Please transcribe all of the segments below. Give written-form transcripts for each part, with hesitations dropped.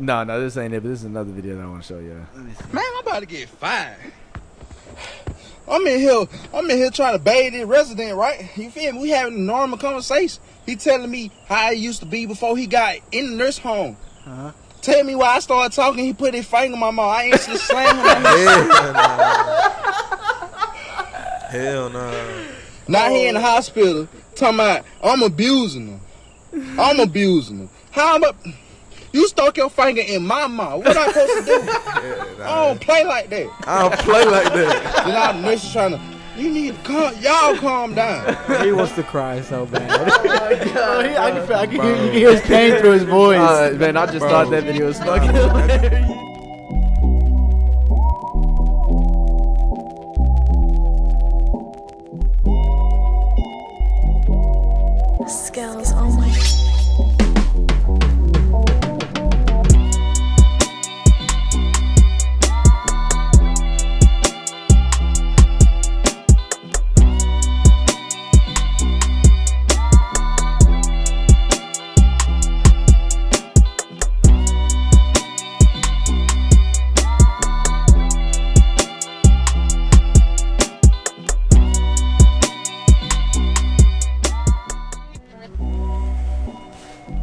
No, this ain't it, but this is another video that I want to show you. Man, I'm about to get fired. I'm in here trying to bathe this resident, right? You feel me? We having a normal conversation. He telling me how he used to be before he got in the nurse home. Tell me why I started talking, he put his finger in my mouth. I instantly slammed him. Hell no. Now he in the hospital talking about I'm abusing him. How am I? You stuck your finger in my mouth. What I supposed to do? I don't play like that. Then all the nurses trying to, you need to calm down. He wants to cry so bad. I can hear his pain through his voice. Man, I just thought that video was fucking hilarious. Skills, oh my.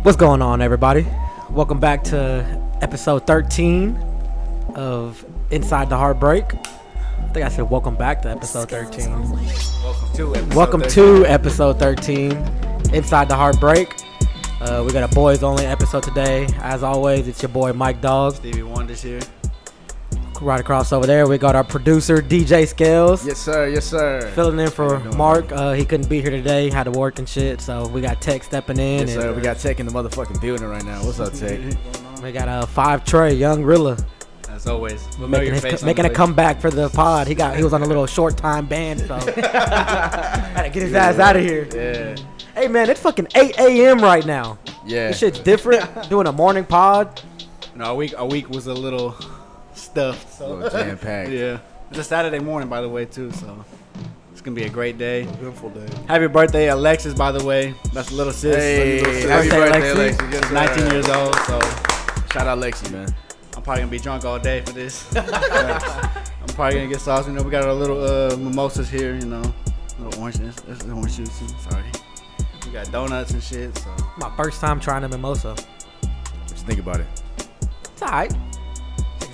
What's going on, everybody? Welcome back to episode 13 of Inside the Heartbreak. I think I said welcome back to episode 13. Welcome to episode 13, Inside the Heartbreak. We got a boys only episode today. As always, it's your boy Mike Dog. Stevie Wonder's here. Right across over there, we got our producer DJ Scales. Yes, sir. Filling in for Mark. He couldn't be here today, had to work and shit. So we got Tech stepping in. Yes, sir. We got Tech in the motherfucking building right now. What's up, Tech? We got 5 Trey, Young Rilla. As always, making a comeback for the pod. He was on a little short time ban, so had to get his ass out of here. Yeah. Hey man, it's fucking 8 a.m. right now. Yeah. This shit's different. Doing a morning pod. No, our week was a little stuffed. So. A little jam-packed. Yeah. It's a Saturday morning, by the way, too, so it's going to be a great day. Eventful day. Happy birthday, Alexis, by the way. That's a little sis. Hey, happy birthday, Alexis. She's 19 years old, so shout out Lexi, man. I'm probably going to be drunk all day for this. I'm probably going to get sauce. You know, we got our little mimosas here, you know. Little orange. That's orange juice. Sorry. We got donuts and shit, so. My first time trying a mimosa. What you think about it? It's alright.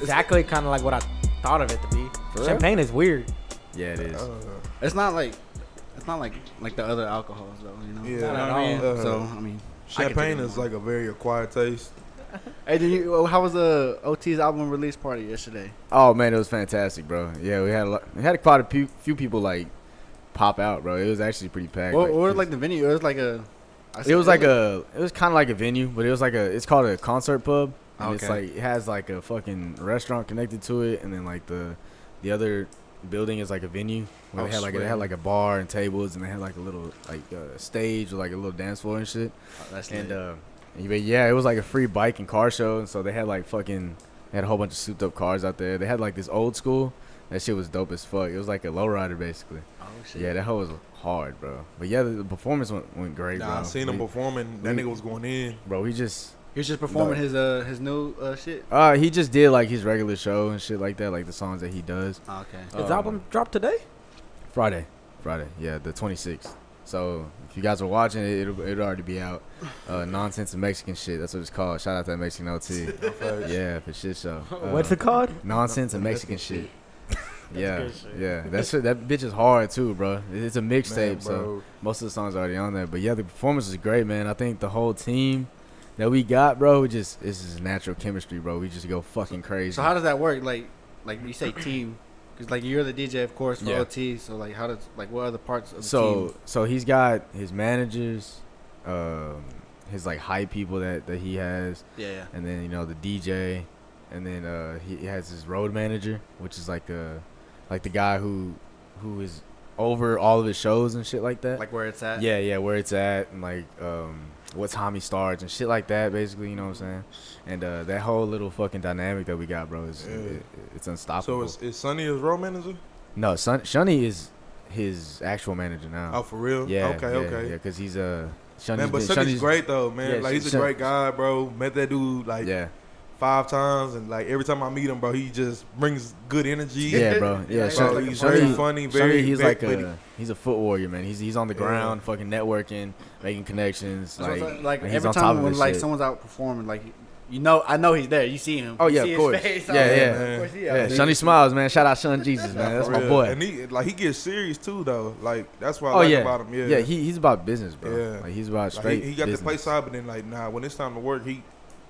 Exactly kind of like what I thought of it to be. For Champagne is weird. Yeah, it is. It's not like the other alcohols though, you know. Yeah, You know what I mean? So I mean, champagne is like a very acquired taste. Hey, how was the OT's album release party yesterday? Oh man, it was fantastic, bro. Yeah, we had quite a few people like pop out, bro. It was actually pretty packed. What was like the venue? It was like a. It was kind of like a venue, but it's called a concert pub. And it's like it has like a fucking restaurant connected to it, and then like the other building is like a venue where they had like a bar and tables, and they had like a little like stage with like a little dance floor and shit. Oh, that's and lit. yeah, it was like a free bike and car show, and so they had like they had a whole bunch of souped up cars out there. They had like this old school. That shit was dope as fuck. It was like a lowrider basically. Oh shit. Yeah, that hoe was hard, bro. But yeah, the performance went great, bro. I seen him performing. That nigga was going in. Bro, He was just performing his new shit. He just did like his regular show and shit like that, like the songs that he does. Oh, okay. His album dropped today? Friday, yeah, the 26th. So if you guys are watching it, it'll already be out. Nonsense and Mexican shit. That's what it's called. Shout out to that Mexicanot too. Yeah, for shit show. What's it called? Nonsense and Mexican shit. Yeah. That bitch is hard too, bro. It's a mixtape, so most of the songs are already on there. But yeah, the performance was great, man. I think the whole team that we got, bro, it's just natural chemistry, bro. We just go fucking crazy. So how does that work? Like you say team, because like you're the DJ, of course, for Yeah. OT. So like what other parts of the team? So he's got his managers, his like hype people that he has. Yeah. And then the DJ, and then he has his road manager, which is like the guy who is over all of his shows and shit like that. Like where it's at. Yeah, where it's at, and like what time he starts and shit like that, basically, you know what I'm saying? And that whole little fucking dynamic that we got, bro, it's unstoppable. So is Sonny his road manager? No, Shunny is his actual manager now. Oh, for real? Yeah. Okay. Yeah, because he's Man, but Sonny's great though, man. Yeah, like he's a great guy, bro. Met that dude like 5 times, and like every time I meet him, bro, he just brings good energy. Yeah, bro. Yeah, bro, he's very funny. Very, he's very, like he's a foot warrior, man. He's on the ground, fucking networking, making connections. Like he's every on top time of when his like shit. someo's out performing, like I know he's there. You see him. Oh You yeah, see of his course. face. Yeah. Of course he out Yeah, there. Shunny Smiles, man. Shout out Shun Jesus, man. That's my real. boy. And he gets serious too, though. Like that's what I Oh like yeah, about him. yeah. He's about business, bro. Yeah. Like he's about Like, straight. he got business. the play side, but then like when it's time to work,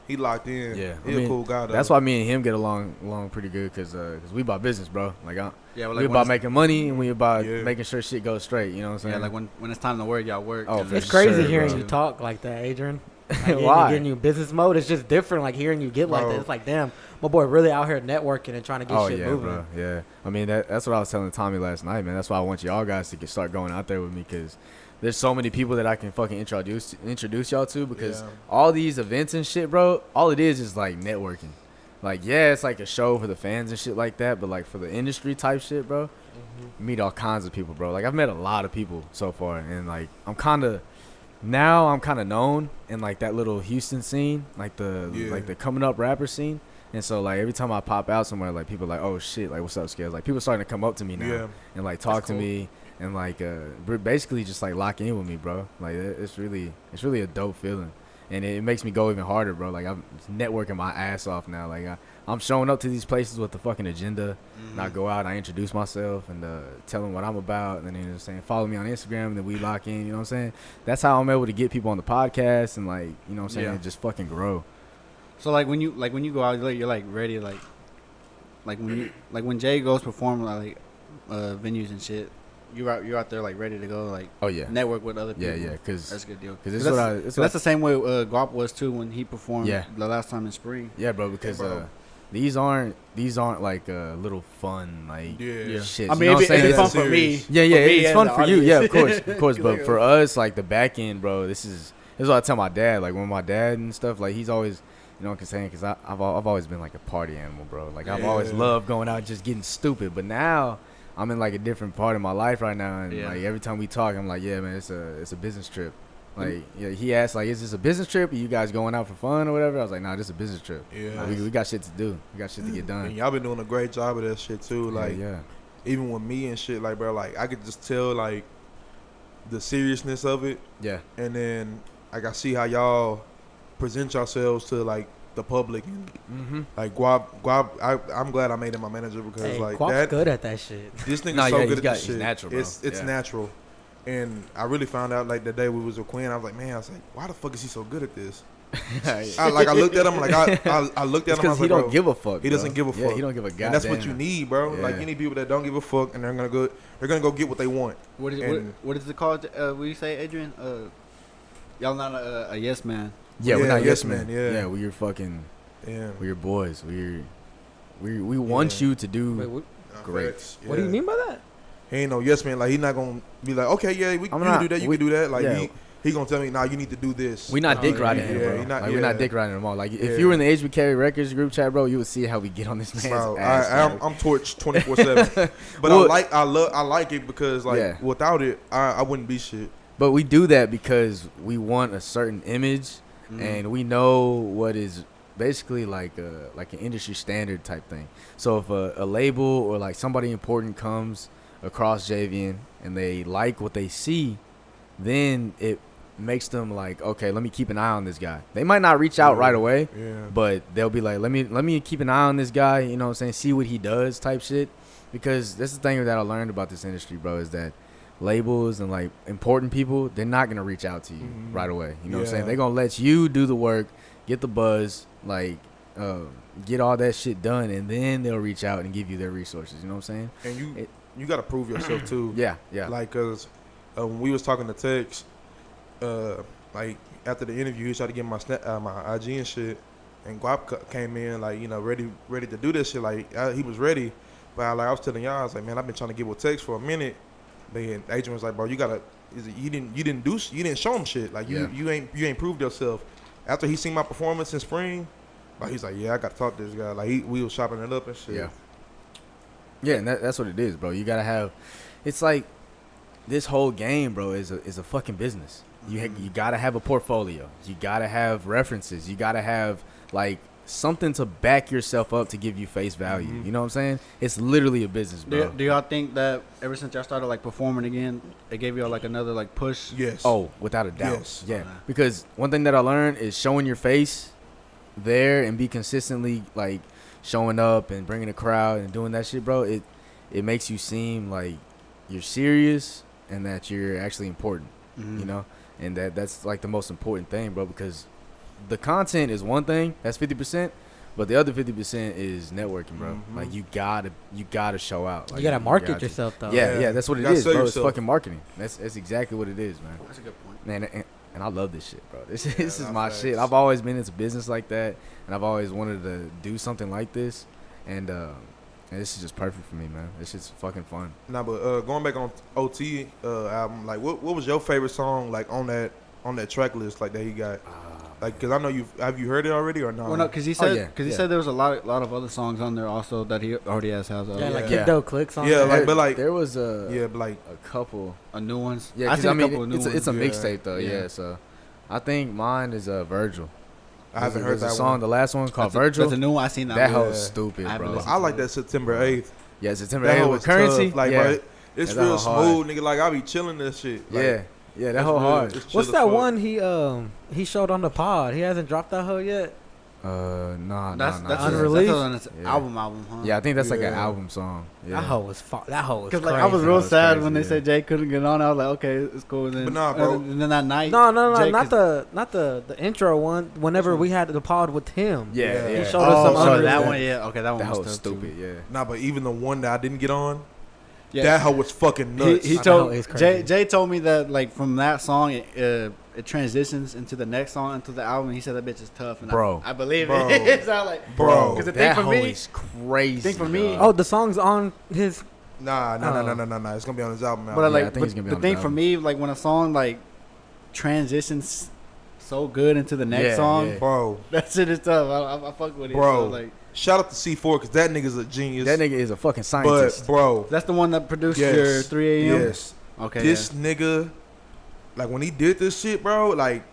he locked in. Yeah, he a cool guy. Though. That's why me and him get along pretty good, cause we about business, bro. Like Yeah, we about making money and we about Yeah. making sure shit goes straight. You know what I'm saying? Yeah, like when it's time to work, y'all work. Oh, and for It's then- crazy sure, hearing bro. you talk like that, Adrian. Like, Why? getting you business mode. It's just different. Like hearing you get like Bro. that. It's like, damn, my boy really out here networking and trying to get Oh shit yeah, moving. bro. Yeah. I mean that's what I was telling Tommy last night, man. That's why I want y'all guys to start going out there with me, cause there's so many people that I can fucking introduce y'all to, because Yeah. all these events and shit, bro. All it is like networking. Like yeah, it's like a show for the fans and shit like that, but like for the industry type shit, bro. Meet all kinds of people, bro. Like I've met a lot of people so far, and like I'm kind of known in like that little Houston scene, like the coming up rapper scene. And so like every time I pop out somewhere, like people are like, oh shit, like what's up, Scales? Like people starting to come up to me now Yeah. and like talk That's to cool. me and like basically just like lock in with me, bro. Like it's really a dope feeling, and it makes me go even harder, bro. Like I'm networking my ass off now. Like I'm showing up to these places with the fucking agenda. And I go out and I introduce myself and tell them what I'm about, and then you know what I'm saying, follow me on Instagram, and then we lock in. You know what I'm saying? That's how I'm able to get people on the podcast and like you know what I'm saying, Yeah. and just fucking grow. So like when you go out, you're like ready, like when Jay goes perform like venues and shit. You're out there like ready to go, like Oh yeah, network with other people. yeah, because That's a good deal. it's That's the same way Guap was too when he performed Yeah. the last time in spring. yeah, bro. Because Yeah, bro. these aren't like little fun like Yeah. shit. I mean, you know what I'm saying? it's fun That's for me. Yeah, For me it's as fun the for you. Yeah, of audience. course. But for us, like the back end, bro, this is what I tell my dad. Like when my dad and stuff, like he's always, you know what I'm saying? Because I've always been like a party animal, bro. Like I've always Yeah. loved going out just getting stupid. But now I'm in like a different part of my life right now, and Yeah. like every time we talk, I'm like, yeah, man, it's a business trip. Like yeah, he asked like, is this a business trip? Are you guys going out for fun or whatever? I was like, nah, this is a business trip. Yeah. Like, we got shit to do. We got shit to get And done. y'all been doing a great job of that shit too. Like yeah. even with me and shit, like bro, like I could just tell like the seriousness of it, Yeah. and then like I see how y'all present yourselves to like the public, and Mm-hmm. like Guap. I'm glad I made him my manager because Hey, like Quap's that. good at that shit. This nigga's Nah, so yeah, good at this he's shit. natural, bro. It's Yeah. natural, and I really found out like the day we was with Quinn. I was like, man, I was like, why the fuck is he so good at this? I looked at him like I looked at him. I Because was he like, don't bro, give a fuck. he doesn't bro. give a Yeah, fuck. he don't give a goddamn. and that's what you need, bro. Like Yeah. you need people that don't give a fuck, and they're gonna go get what they want. What is And- what is it called? What do you say, Adrian? Y'all not a yes man. Yeah, we're Yeah, not yes, yes man. man, yeah. Yeah, we're your fucking. Yeah. We're your boys. We want Yeah. you to do. Wait, Great. Facts, what do you yeah. mean by that? He ain't no yes man. Like he not gonna be like, okay, yeah, you I'm can not- do that, you we- can do that. Like yeah. he gonna tell me, nah, you need to do this. We not dick yeah, riding him, yeah, bro. he not- Like we're not yeah. dick riding him all. Like Yeah. if you were in the HBK Records group chat, bro, you would see how we get on this man's Bro, ass. I'm torched 24/7. But Well- I like it because like Yeah. without it, I wouldn't be shit. But we do that because we want a certain image, Mm-hmm. and we know what is basically like an industry standard type thing. So if a label or like somebody important comes across Javian and they like what they see, then it makes them like, okay, let me keep an eye on this guy. They might not reach out Yeah. right away, Yeah. but they'll be like, let me keep an eye on this guy, you know what I'm saying, see what he does type shit. Because that's the thing that I learned about this industry, bro, is that labels and like important people, they're not gonna reach out to you right away. You know what I'm saying? Yeah. They're gonna let you do the work, get the buzz, like get all that shit done, and then they'll reach out and give you their resources. You know what I'm saying? And you gotta prove yourself too. Yeah, yeah. Like, cause when we was talking to Tex, like after the interview, he tried to get my my IG and shit, and Guap came in like ready to do this shit. Like he was ready, but I was telling y'all, I was like, man, I've been trying to get with Tex for a minute. Then Adrian was like, bro, you gotta. You didn't show him shit. Like you ain't proved yourself. After he seen my performance in spring, like he's like, yeah, I gotta talk to this guy. Like we was chopping it up and shit. Yeah. Yeah, and that's what it is, bro. You gotta have. It's like this whole game, bro, is a fucking business. You gotta have a portfolio. You gotta have references. You gotta have like something to back yourself up to give you face value. You know what I'm saying? It's literally a business, bro. Do y'all think that ever since y'all started like performing again, it gave y'all like another like push? Yes. Oh, without a doubt. Yes. Yeah. Because one thing that I learned is showing your face there and be consistently like showing up and bringing a crowd and doing that shit, bro. It makes you seem like you're serious and that you're actually important, you know? And that's like the most important thing, bro, because the content is one thing, that's 50%, but the other 50% is networking, bro. Like you gotta show out. Like, you gotta market yourself though. Yeah, that's what it Gotta is, sell bro. yourself. It's fucking marketing. That's exactly what it is, man. That's a good point. Man, and I love this shit, bro. This is nah, my facts. shit. I've always been into business like that, and I've always wanted to do something like this, and this is just perfect for me, man. This shit's fucking fun. Nah, but going back on OT album, like what was your favorite song like on that track list like that he got? Like, cause I know have you heard it already or not? Well, no, because he said yeah, he said there was a lot of other songs on there also that he already has Yeah, like Yeah. Kid Doe clicks on. Yeah, there. like, but like, there was yeah, but like, a couple. new ones. Yeah, I because seen I a mean, couple of new it's a ones. mixtape though. Yeah, so I think mine is Virgil. I haven't heard There's a that song, one. the last one called That's Virgil. a new one. I seen that. That one. hoe's stupid, I haven't bro. listened I like that September 8th. Yeah, September That 8th hoe with was Currency. tough. Like, yeah. bro, it's Yeah, that real hoe hard. smooth, nigga. Like I be chilling this shit. Like, yeah, that it's whole real- hard. it's chill What's as that fuck. one he showed on the pod? He hasn't dropped that hoe yet. Nah, That's Unreleased? That's on his Yeah. album, huh? Yeah, I think that's like an Yeah. album song. Yeah. That hoe was that hoe was Because crazy. like I was real That was sad crazy, when they yeah. said Jay couldn't get on. I was like, okay, it's cool. And then, But nah, bro. And then that night, No, Jay not could- the intro one. Whenever we had the pod with him, Yeah, he yeah. showed us some so unreleased. that one, yeah, okay, that one That was was tough, stupid. too. Yeah. Nah, but even the one that I didn't get on, Yeah. that hoe was fucking nuts. He I know, told it's crazy. Jay told me that like from that song it transitions into the next song into the album. He said that bitch is tough, and Bro. I believe Bro. it. It's not like Bro. because the thing That for hoe me, is crazy. thing for me- dog. Oh, the song's on his. Nah. Oh. It's gonna be on his album. but I Yeah, like I think it's gonna be the on the thing for album. me, like when a song like transitions so good into the next Yeah, song, yeah. Bro, that shit is tough. I fuck with it. Bro. So, like shout out to C4 because that nigga's a genius. That nigga is a fucking but scientist. bro, that's the one that produced yes, your 3 a.m. yes, Okay. this nigga, like when he did this shit, bro, like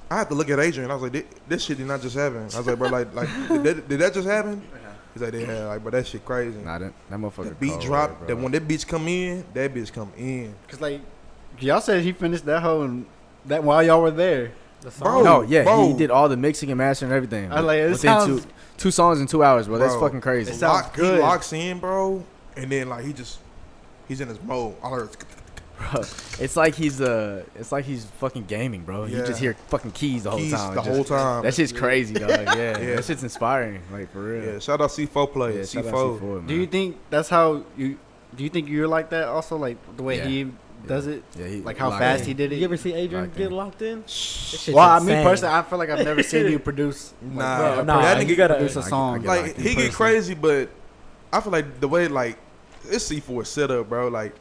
I had to look at Adrian. I was like, this shit did not just happen. I was like, bro, like did that just happen? He's like, yeah, like, but that shit crazy. Nah, that motherfucker. The beat cold, drop. bro. That when that bitch come in, that bitch come in. Cause like y'all said he finished that hoe and that while y'all were there. The Bro, song. No, yeah, bro. he did all the mixing and mastering and everything. I like it. It Within sounds- two songs in 2 hours, bro. That's Bro, fucking crazy. it sounds He good. locks in, bro, and then like he's in his mode. All I heard is Bro, it's like he's fucking gaming, bro. You Yeah. just hear fucking keys the whole keys time. the Just- whole time. That shit's crazy, dog. Yeah, Yeah. that shit's inspiring, like for real. Yeah, shout out C4 play. Yeah, shout out C4. C4, man. Do you think that's how you? Do you think you're like that also? Like the way Yeah. he does it, Yeah, he like how locked fast in. he did You it. ever see Adrian Locked get in. locked in? This shit's Well, I mean insane. personally, I feel like I've never seen you produce. Nah, bro, nah, that you nigga gotta- produce a I song. get Like locked in he get person. crazy, but I feel like the way like it's C4 setup, bro. Like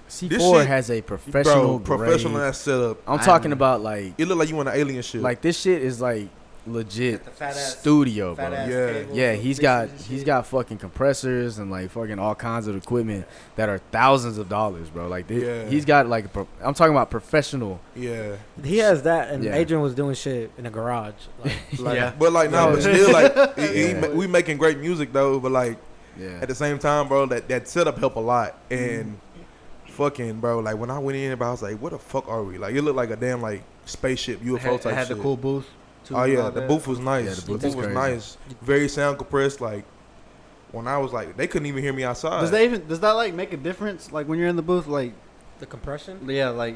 This C4 shit- has a professional, professional grade. ass setup. I'm I talking know. about like It look like you in an alien shit. this shit is like legit The fat ass- studio, bro. fat ass Yeah. cables Yeah, and he's fixtures and got fucking compressors and like fucking all kinds of equipment that are thousands of dollars, bro. Like Yeah. he's got like I'm talking about professional. yeah, He has that, and Yeah. Adrian was doing shit in a garage. Like, like, Yeah. but like no, Yeah. but still like Yeah. we making great music though. But like Yeah, at the same time, bro, that setup help a lot. And fucking bro, like when I went in, bro, I was like, what the fuck are we? Like it looked like a damn like spaceship UFO It type had shit. the cool booth. too, Oh and yeah, all the that. booth was nice. Yeah, the the booth booth is was crazy. nice. Very sound compressed. Like when I was like, they couldn't even hear me outside. Does that like make a difference? Like when you're in the booth, like the compression. yeah, like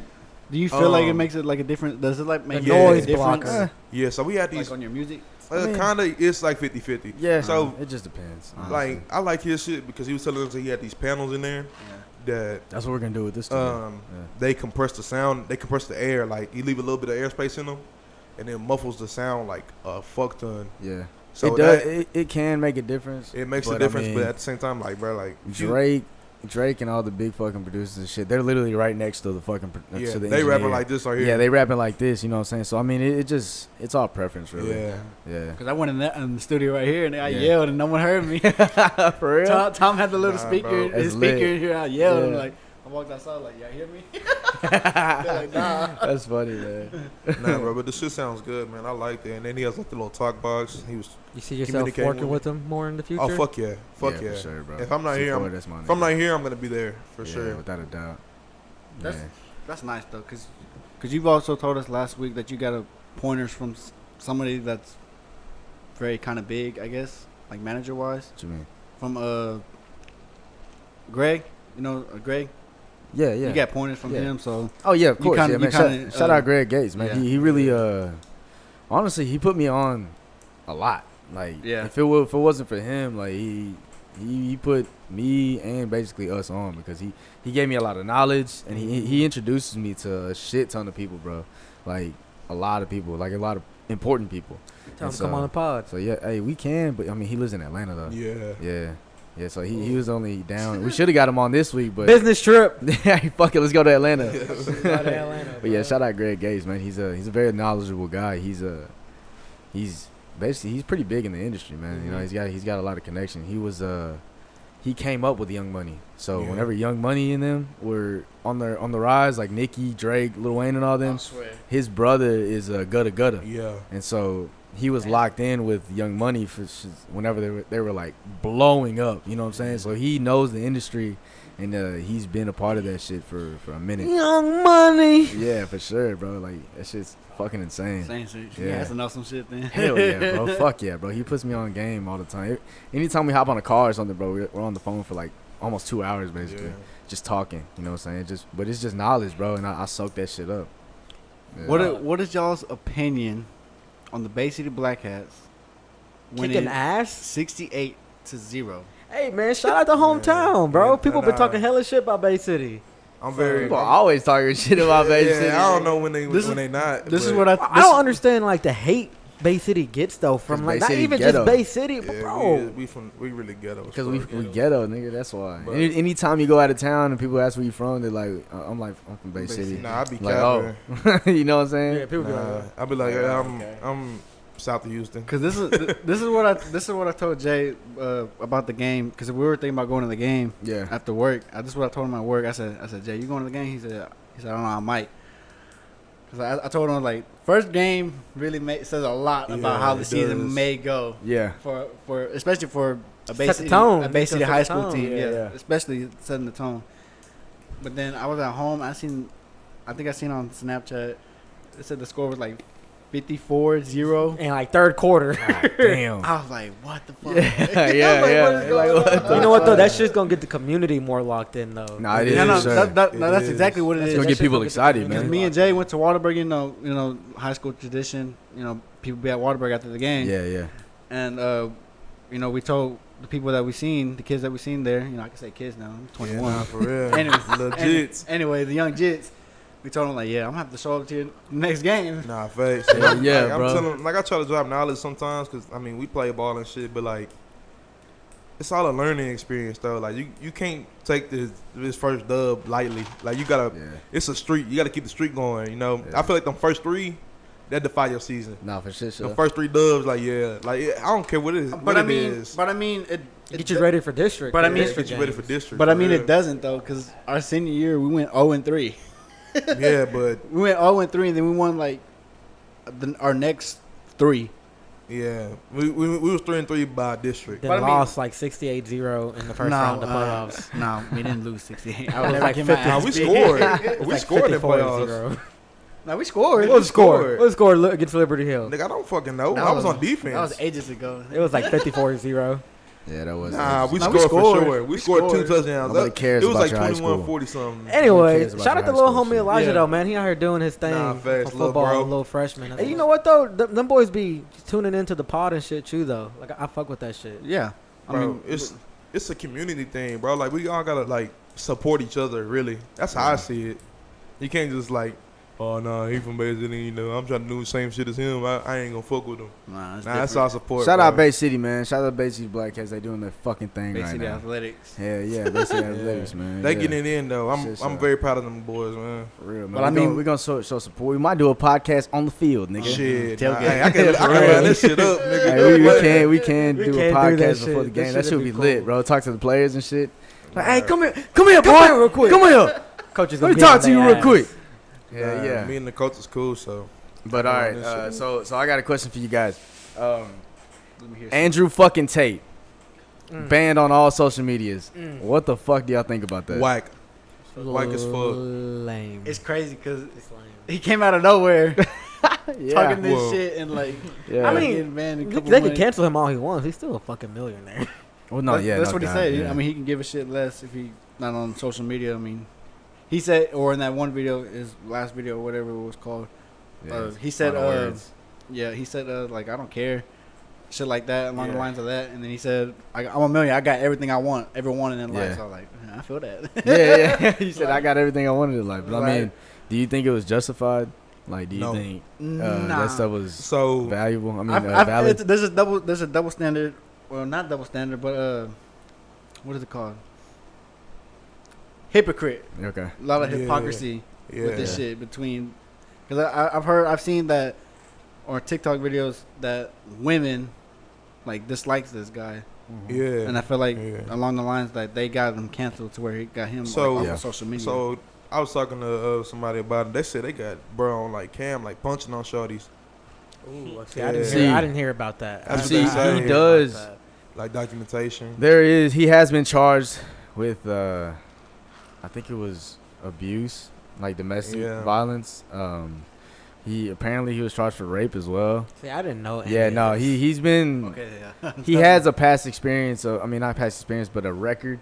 do you feel like it Um, makes it like a different? Does it like make The Yeah. a noise difference? blocker. Yeah, so we had these. Like on your music. I mean- Kind of, it's like 50-50. yeah. So it just depends. like, I like his shit because he was telling us that he had these panels in there that That's what we're gonna do with this. Studio. they compress the sound, they compress the air. Like you leave a little bit of airspace in them, and then muffles the sound like a fuck ton. Yeah. So it does. that- It can make a difference. It makes but a difference, I mean, but at the same time, like bro, like you- Drake and all the big fucking producers and shit, they're literally right next to the fucking. yeah, to the they rapping engineer. like this right here. Yeah, they rapping like this. You know what I'm saying? So I mean, it's all preference, really. Yeah. Yeah. Cause I went in the studio right here and I Yeah. yelled and no one heard me. For real. Tom had the little Nah, speaker, bro. his That's lit. speaker in here. I yelled. I'm Yeah. like, I walked outside like, y'all hear me? They're like, nah. That's funny, man. Nah, bro, but the shit sounds good, man. I like that. And then he has like the little talk box. He was. You see yourself communicating working with him more in the future? Oh fuck yeah, fuck yeah. For sure, bro. If I'm not here, That's my if I'm nigga. not here, I'm gonna be there for Yeah, sure. without a doubt. That's Yeah. that's nice though, cause you've also told us last week that you got a pointers from somebody that's very kind of big, I guess, like manager wise. What you mean? From Greg, you know Greg. Yeah, yeah. You got pointers from Yeah. him, so Oh yeah, of You course. kinda- Yeah, man. you kinda, Shout out Greg Gates, man. yeah. He really honestly he put me on a lot. Like Yeah. if it wasn't for him, like he put me and basically us on because he gave me a lot of knowledge and he introduces me to a shit ton of people, bro. Like a lot of people, like a lot of important people. Tell him And to come on the pod. So yeah, hey, we can, but I mean he lives in Atlanta though. Yeah. Yeah, so he was only down. We should have got him on this week, but Business trip. fuck it, let's go to Atlanta. But But yeah, shout out Greg Gates, man. He's a very knowledgeable guy. He's basically he's pretty big in the industry, man. You know, he's got a lot of connection. He came up with Young Money. So Yeah. whenever Young Money and them were on the rise, like Nicki, Drake, Lil Wayne, and all them, I swear. his brother is Gutta Gutta, Yeah. and so he was locked in with Young Money for whenever they were like blowing up. You know what I'm saying? So he knows the industry, and he's been a part of that shit for a minute. Young Money. Yeah, for sure, bro. Like that shit's fucking insane. Same shit. She Yeah. has to know some shit then. Hell yeah, bro. Fuck yeah, bro. He puts me on game all the time. Anytime we hop on a car or something, bro, we're on the phone for like almost 2 hours basically, Yeah. just talking. You know what I'm saying? But it's just knowledge, bro, and I soak that shit up. Yeah. What is y'all's opinion on the Bay City Black Hats Kicking winning ass. 68-0? Hey man, shout out to hometown, bro. Yeah, People and, been talking hella shit about Bay City. I'm very. People always talking shit about Bay Yeah, City. I don't know when they This when is- they not. This is but what I. I don't understand like the hate Bay City gets though from 'Cause like Bay not City even ghetto. just Bay City, but Yeah, bro. we really ghetto. Because we ghetto, nigga. That's why. But- Anytime you go out of town and people ask where you from, they're like, I'm from Bay City. Nah, I be Like, capping. you know what I'm saying? Yeah, people be Nah, like, I be like, Yeah, I'm south of Houston. Cause this is what I told Jay about the game. Cause we were thinking about going to the game Yeah. after work. This is what I told him at work. I said Jay, you going to the game? He said I don't know, I might. Cause I told him like first game really says a lot about Yeah, how the it season does. may go Yeah. for especially for a Bay Set the City, tone. a Bay City Set the high school tone. team. Yeah, Yeah, yeah. especially setting the tone. But then I was at home. I think I seen on Snapchat. It said the score was like 54-0. in like third quarter. Damn. I was like, what the fuck? Yeah, yeah, What is yeah. going Like, what on? the You know what though? That shit's gonna get the community more locked in though. Nah, it is. Yeah, no, sure. that's is. exactly what it It's is. gonna That get people shit's excited, gonna get Because man. me and Jay went to Waterbury, you know, high school tradition. You know, people be at Waterbury after the game. Yeah, yeah. And you know, we told the people that we seen, the kids that we seen there. You know, I can say kids now. I'm 21. Yeah, nah, for real. Anyways, Legit. Anyway, the young jits. We told them like, yeah, I'm gonna have to show up to your next game. Nah, facts. Yeah, I'm bro. telling, like I try to drop knowledge sometimes, cause I mean we play ball and shit, but like it's all a learning experience though. Like you can't take this first dub lightly. Like you gotta, Yeah. it's a streak. You gotta keep the streak going. You know, Yeah. I feel like them first three that define your season. Nah, for sure. The first three dubs, like yeah, like I don't care what it is. But what I it mean, is. but I mean, it Get you ready for district. But I Yeah, mean- get you ready for district. But I for mean, real. it doesn't though, because our senior year we went 0-3. Yeah, but We went 0-3, and then we won like our next 3. yeah, we was 3-3 by district. Then But I mean- lost like 68-0 in the first round of playoffs. No, we didn't lose 68. I was like 50. Nah, we scored. It's we like scored in 54-0. playoffs. No, we scored. What was the score? scored. What was the score against Liberty Hill? Nigga, I don't fucking know. That I was on defense. That was ages ago. It was like 54-0. Yeah, that was. Nah, we Nah, we scored for scored. sure. We We scored 2 scored. touchdowns. Nobody cares It was about like your high school. 21-40 something. Anyway, cares about shout out the to high little school homie shit. Elijah Yeah. though, man. He out here doing his thing Nah, for facts. Lil' football, bro. little freshman. Hey, you know what though? Them boys be tuning into the pod and shit too though. Like I fuck with that shit. Yeah. I Bro, mean, it's a community thing, bro. Like we all gotta like support each other. Really, that's how I see it. You can't just like, oh no, he from Bay City. You know, I'm trying to do the same shit as him. I ain't gonna fuck with him. nah, it's Nah, that's different. all support. Shout bro. out Bay City, man. Shout out Bay City Black Cats. They doing their fucking thing Bay right City now. Athletics. Hell yeah, Bay City Athletics, man. They yeah. getting it in though. I'm Shit, I'm so. very proud of them boys, man. For real, man. But I mean- we're gonna show support. We might do a podcast on the field, nigga. Shit, Tailgate. nah, hey, I can line this shit up, nigga. Hey, we can We do a can do podcast that before shit. the game. That That shit should would be be lit, cool. bro. Talk to the players and shit. Like, Nah. hey, come here, boy, real quick. Come here. Coach is Let gonna me get talk on to you their real ass. quick. Yeah. Me and the coach is cool, so. But all right, this shit. so I got a question for you guys. Let me hear Andrew fucking Tate banned on all social medias. What the fuck do y'all think about that? Whack. Whack as fuck. Lame. It's crazy because It's lame. he came out of nowhere Yeah. talking this Whoa. shit and like. Yeah. I mean, getting banned a couple they can months. cancel him all he wants. He's still a fucking millionaire. well, no, yeah, That's no what he doubt, said. yeah. I mean, he can give a shit less if he not on social media. I mean, he said, or in that one video, his last video, whatever it was called. Yeah, He said, final words. yeah, he said, like, I don't care, shit like that, along the Yeah. lines of that. And then he said, I'm a million. I got everything I want, ever wanted in life. Yeah. So I was like, I feel that. yeah. He said, I got everything I wanted in life. But I Right. mean, do you think it was justified? Like, do you No. think Nah. that stuff was So valuable? I mean, I've- valid? there's a double standard. Well, not double standard, but what is it called? Hypocrite. Okay. A lot of Yeah. hypocrisy yeah. with this shit between, because I've seen that, or TikTok videos that women like dislikes this guy, Yeah. and I feel like Yeah. along the lines that they got him canceled to where he got him So- like, off Yeah. of social media. So I was talking to somebody about it. They said they got bro on like cam like punching on shorties, Ooh, Yeah. I didn't hear about that. That's See, what they say. he does. like documentation. He has been charged with, I think it was abuse, like domestic Yeah. violence. He was charged for rape as well. See, I didn't know. Yeah, any no, of this. he's been, okay, yeah. he has a past experience. I mean, not past experience, but a record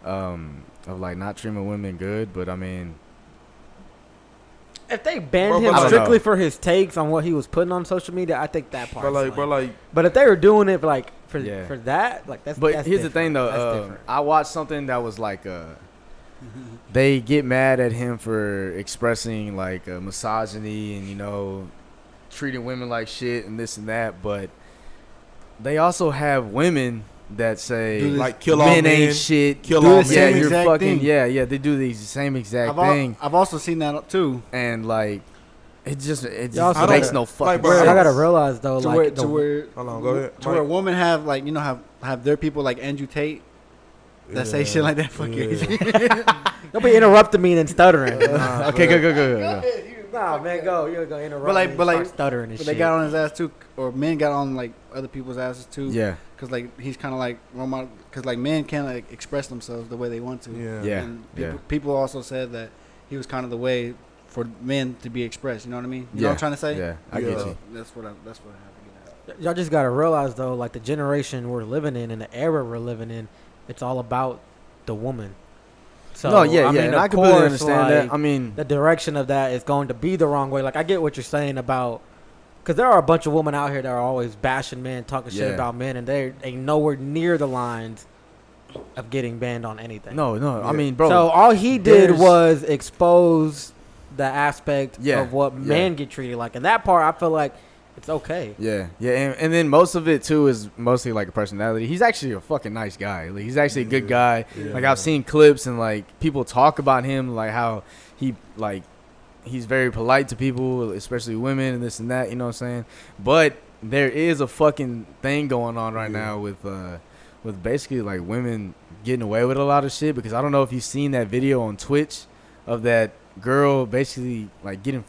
of like not treating women good. But I mean, If they banned Bro, him but like- strictly for his takes on what he was putting on social media, I think that part. But like But if they were doing it for Yeah. for that, like that's. but that's here's the different. thing though. That's different. I watched something that was like, they get mad at him for expressing like misogyny and treating women like shit and this and that, but they also have women that say Do this- like kill all men men, ain't shit. kill Do all the Yeah, same men. you're exact fucking thing. yeah. They do the same exact thing, I've also seen that too. and like it just also makes gotta- no fucking bro, I sense. gotta realize though, To like where, the- to where, Hold on, go ahead. to where Mike. women have like have their people like Andrew Tate that say Yeah. shit like that. Fuck you. They'll be interrupting me and stuttering. Okay, go. Nah, man, go. You're gonna interrupt But like- me and but like- start stuttering and But shit. they got on his ass too, or men got on like other people's asses too. Yeah, Cause like he's kind of like role model. Cause like men can't like express themselves the way they want to. Yeah. Yeah. And people also said that he was kind of the way for men to be expressed. You know what I mean? You know Yeah. what I'm trying to say? yeah, I get Yeah. you. That's what I have to get at. Y'all just gotta realize though, like the generation we're living in and the era we're living in, it's all about the woman. So No, yeah, I mean, and of I completely course, understand like, that. I mean, the direction of that is going to be the wrong way. Like I get what you're saying about, because there are a bunch of women out here that are always bashing men, talking shit Yeah. about men, and they ain't nowhere near the lines of getting banned on anything. no, I Yeah. mean, bro. So all he did there's- was expose the aspect Yeah, of what yeah. men get treated like, and that part I feel like it's okay. Yeah, and then most of it too is mostly like a personality. He's actually a fucking nice guy. Like, he's actually a good guy. Yeah. Like I've seen clips and like people talk about him, like how he's very polite to people, especially women and this and that. You know what I'm saying? But there is a fucking thing going on right now with basically like women getting away with a lot of shit, because I don't know if you've seen that video on Twitch of that girl basically like getting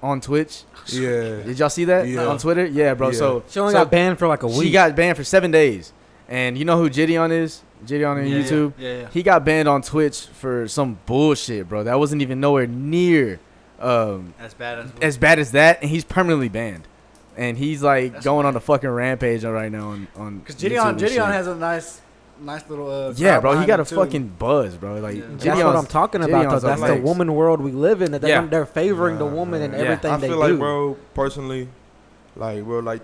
on Twitch. Yeah. Did y'all see that Yeah. on Twitter? Yeah, bro. Yeah. So She only so got banned for like a week. she got banned for 7 days. And you know who Gideon is? Gideon on YouTube? Yeah. He got banned on Twitch for some bullshit, bro. That wasn't even nowhere near As bad as bad as that. And he's permanently banned. And he's like That's going on a fucking rampage right now on Because YouTube and Gideon shit. has a nice little. Yeah, crowd bro. He behind got a him, too. fucking buzz, bro. Like Yeah. That's That's what I'm talking about, though. Gideon's That's up the next. woman world we live in. That Yeah. they're favoring the Nah, woman and nah. Yeah. everything I they feel do. like, bro, personally, like, bro, like,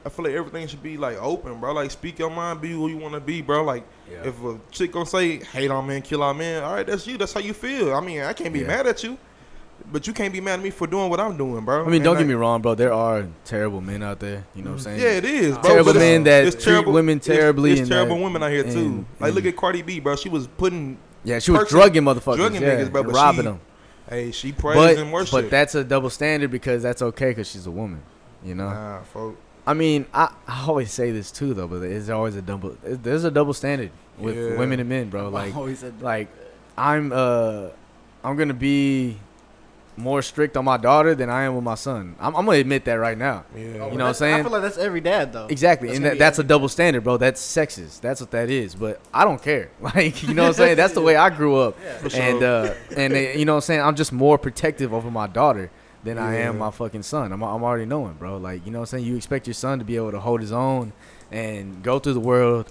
I feel like everything should be like open, bro. Like, speak your mind, be who you want to be, bro. Like, Yeah. if a chick gonna say hate on men, kill on men, all right, that's you. That's how you feel. I mean, I can't be Yeah. mad at you, but you can't be mad at me for doing what I'm doing, bro. I mean, And don't like, get me wrong, bro. There are terrible men out there. You know what I'm saying? Yeah, it is, bro. Terrible but it's- men that it's treat terrible- women terribly. It's and terrible that- women out here too. and- Like, look and- at Cardi B, bro. She was putting, Yeah, she was person- drugging motherfuckers. drugging yeah, niggas, bro, and but robbing she- them. hey, she praised and worship. But that's a double standard, because that's okay because she's a woman. You know. Nah, folks. I mean, I always say this too though, but there's always there's a double standard with Yeah. women and men, bro. Like always said that. like I'm I'm gonna be more strict on my daughter than I am with my son. I'm gonna admit that right now. Yeah. You know what I'm saying? I feel like that's every dad though. Exactly, and that's a double standard, bro. That's sexist. That's what that is. But I don't care. Like, you know what I'm saying? That's the way I grew up. You know what I'm saying? I'm just more protective over my daughter than I am my fucking son. I'm already knowing, bro. Like, you know what I'm saying? You expect your son to be able to hold his own and go through the world,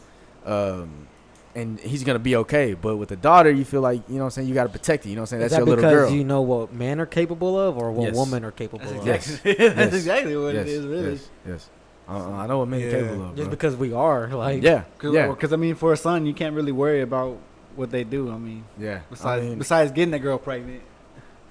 and he's going to be okay. But with the daughter, you feel like, you know what I'm saying, you got to protect it. You know what I'm saying? That's your little girl. Is that because you know what men are capable of or what women are capable of? Yes. That's exactly what it is, really. Yes. I know what men are capable of, Just bro. because we are. Like, Because, I mean, for a son, you can't really worry about what they do. I mean, besides getting that girl pregnant.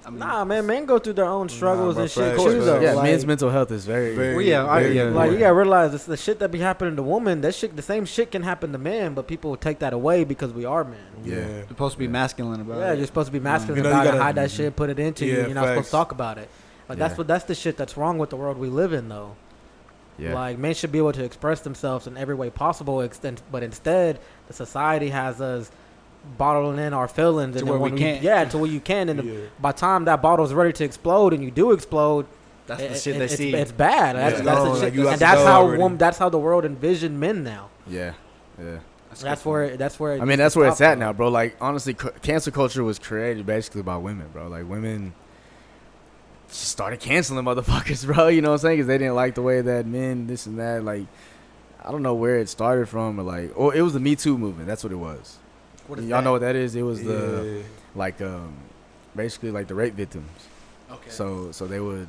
I mean, nah, man, men go through their own struggles and shit course, too, though. Yeah, like, men's mental health is very like, you gotta realize it's the shit that be happening to women. That shit, the same shit can happen to men, but people take that away because we are men. you're supposed to be masculine about it. Yeah, you're supposed to be masculine You know, about you it, gotta- hide that shit, put it into you. You're not supposed to talk about it. Like that's the shit that's wrong with the world we live in, though. Yeah. Like, men should be able to express themselves in every way possible, but instead, the society has us bottling in our feelings To where we can't. to where you can, and by the time that bottle's ready to explode, and you do explode, That's the shit they see. It's bad. That's the shit, you and that's how the world envisioned men now. Yeah. That's where. I mean, that's where it's at now, bro. Like, honestly, cancel culture was created basically by women, bro. Like, women just started canceling motherfuckers, bro. You know what I'm saying? Because they didn't like the way that men, this and that. Like, I don't know where it started from, or it was the Me Too movement. That's what it was. Y'all know what that is? It was basically like the rape victims. Okay. So they would,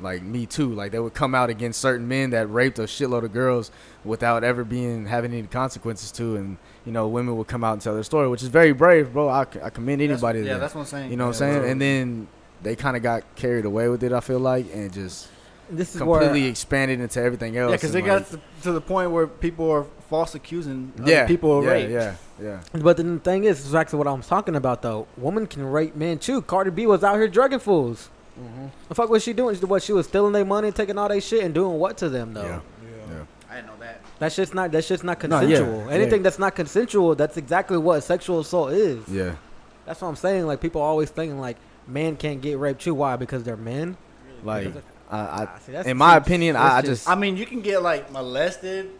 like, Me Too, like they would come out against certain men that raped a shitload of girls without ever having any consequences to, and you know, women would come out and tell their story, which is very brave, bro. I commend anybody. That's what I'm saying. You know what I'm saying? And then they kind of got carried away with it, I feel like, and just this is completely expanded into everything else. Yeah, because they got to the point where people are false accusing people of rape. Yeah. But the thing is exactly what I'm talking about, though. Women can rape men too. Cardi B was out here drugging fools. Mm-hmm. The fuck was she doing? She was stealing their money, taking all their shit, and doing what to them, though? Yeah. I didn't know that. That's just not consensual. Anything that's not consensual, that's exactly what sexual assault is. Yeah. That's what I'm saying. Like, people always thinking like men can't get raped too. Why? Because they're men. Like, See, in my opinion, I just I mean, you can get like molested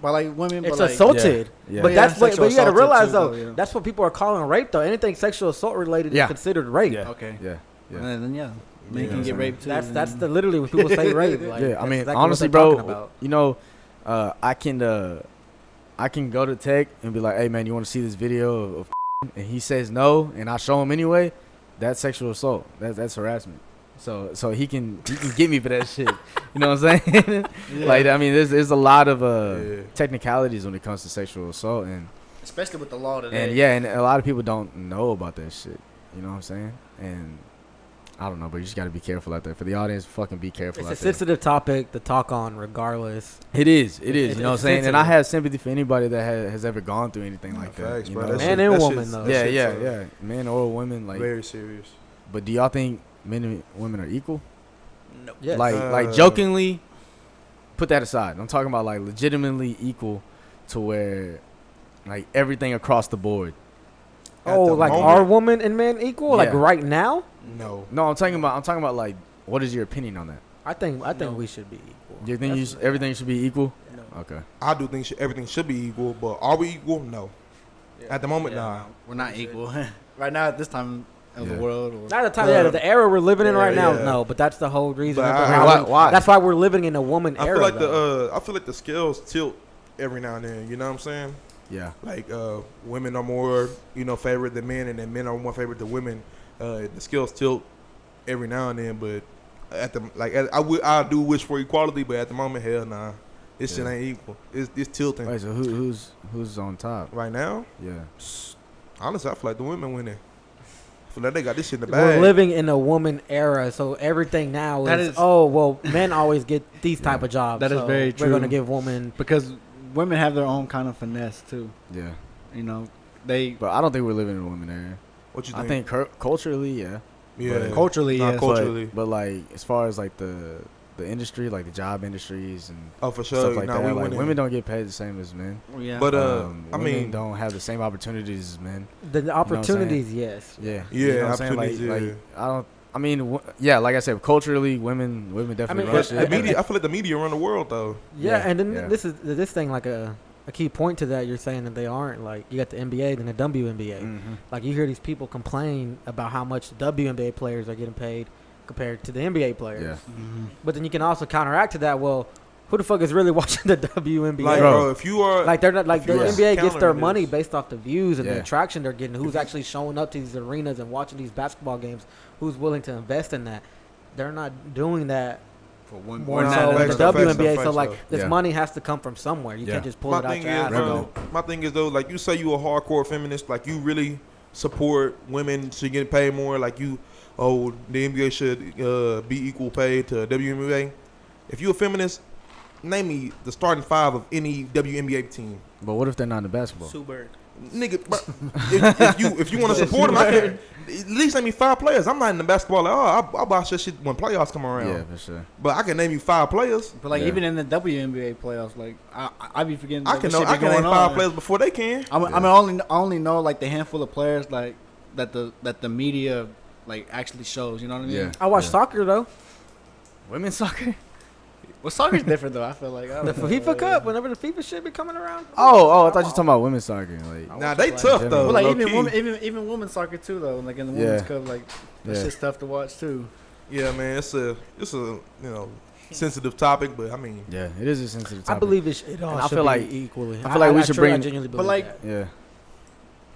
by like women. it's but, like, assaulted. Yeah. But that's what. But you got to Sexual realize assaulted though, too, that's what people are calling rape though. Anything sexual assault related is considered rape. Yeah. Okay. Yeah. And then men can get raped too. That's the literally when people say rape. Like, I mean, exactly honestly, what they're talking bro, about. you know, I can go to Tech and be like, hey man, you want to see this video of and he says no, and I show him anyway. That's sexual assault. That's harassment. So he can get me for that shit. You know what I'm saying? Like, I mean, there's a lot of technicalities when it comes to sexual assault, and especially with the law today. and a lot of people don't know about that shit. You know what I'm saying? And I don't know, but you just got to be careful out there. For the audience, fucking be careful It's out a there. sensitive topic to talk on, regardless. It is. You know what I'm saying? sensitive. And I have sympathy for anybody that has ever gone through anything like that. Facts, You bro. know? Man and woman, though. Yeah. Men or women, like. Very serious. But do y'all think men and women are equal? No. Yes. Like jokingly, put that aside. I'm talking about like legitimately equal to where, like, everything across the board. Oh, like, moment? are women and men equal? Like, Yeah. right now? No. No, I'm talking about like, what is your opinion on that? I think we should be equal. Do you think everything should be equal? No. Okay. I do think everything should be equal, but are we equal? No. At the moment, nah. We're not equal. Right now, at this time of the world. Or, Not the time, the era we're living in right now. No, but that's the whole reason. But why? That's why we're living in a woman I era. feel like the scales tilt every now and then. You know what I'm saying? Yeah. Like women are more, favored than men, and then men are more favored than women. The scales tilt every now and then, but I do wish for equality, but at the moment, hell nah, this shit ain't equal. It's tilting. Wait, so who's on top? Right now, Yeah. honestly, I feel like the women winning. I feel like they got this shit in the We're bag. living in a woman era, so everything now is men always get these type of jobs. That is so very true. We're gonna give women because women have their own kind of finesse too. Yeah. But I don't think we're living in a woman era. What you think? I think culturally, yeah. Yeah. culturally, Not yes. culturally. But like, as far as like the the industry, like the job industries and for sure. stuff like Nah, that. we Like winning. women don't get paid the same as men. Yeah. But I women mean, don't have the same opportunities as men. The opportunities, yes. Yeah, Yeah, you know what I'm saying? opportunities, Like, yeah. like I don't. I mean, yeah, like I said, culturally, women definitely mean, rush the it. media. I feel like the media run the world though. Yeah, Yeah, and then yeah. this thing like a key point to that. You're saying that they aren't like you got the NBA and the WNBA. Mhm. Like you hear these people complain about how much the WNBA players are getting paid compared to the NBA players. Yeah. Mm-hmm. But then you can also counteract to that. Well, who the fuck is really watching the WNBA? Like, bro, if you are Like they're not like if the you are NBA gets their countering money this- based off the views and the Yeah. attraction they're getting. Who's actually showing up to these arenas and watching these basketball games? Who's willing to invest in that? They're not doing that For one, more Nah, so in facts the though, facts WNBA. though, So facts like though. this Yeah. money has to come from somewhere. You Yeah. can't just pull my it out thing your is, ass. bro, my thing is though, like you say you a hardcore feminist, like you really support women should get paid more. Like the NBA should be equal pay to WNBA. If you a feminist, name me the starting five of any WNBA team. But what if they're not in basketball? Super. Nigga, bro, if you want to support them, I can at least name me 5 players. I'm not in the basketball at all. I'll buy shit when playoffs come around. Yeah, for sure. But I can name you 5 players. But like Yeah. even in the WNBA playoffs, like I be forgetting. I that can shit be name going 5 on. players before they can. I mean, I only know like the handful of players like that the media like actually shows. You know what I mean? Yeah. I watch Yeah. soccer though. Women's soccer? Well, soccer's different though. I feel like I The don't know. FIFA Cup, whenever the FIFA shit be coming around. Oh, I thought you were talking about women's soccer. Like, Nah, they like tough them. though. Well, like low-key. even women's soccer too though. Like in the Yeah. women's cup, like that Yeah. shit's tough to watch too. Yeah, man, it's a sensitive topic, but I mean, yeah, it is a sensitive I topic. believe it all And I should feel be like- equally. I feel like we should truly- bring- genuinely But believe like that. Yeah.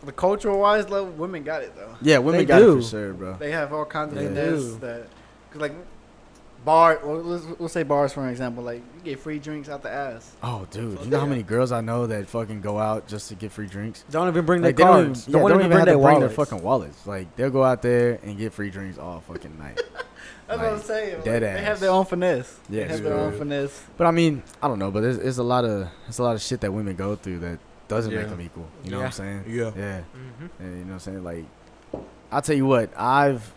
The cultural wise, though, women got it though. Yeah, women They got do. it for sure, bro. They have all kinds of They finesse do. that, cause like bar. Well, let's say bars for an example. Like you get free drinks out the ass. Oh, dude, you know how many girls I know that fucking go out just to get free drinks? Don't even bring Like, their they don't even, cards. yeah, Don't even bring have their to bring wallets. their fucking wallets. Like, they'll go out there and get free drinks all fucking night. That's Like, what I'm saying. Like, dead they ass. have their own finesse. Yeah, they have their sure. own finesse. But I mean, I don't know, but it's a lot of shit that women go through that doesn't make Yeah. them equal. You know Yeah. what I'm saying? yeah. Yeah. Mhm. And you know what I'm saying? Like, I'll tell you what, I've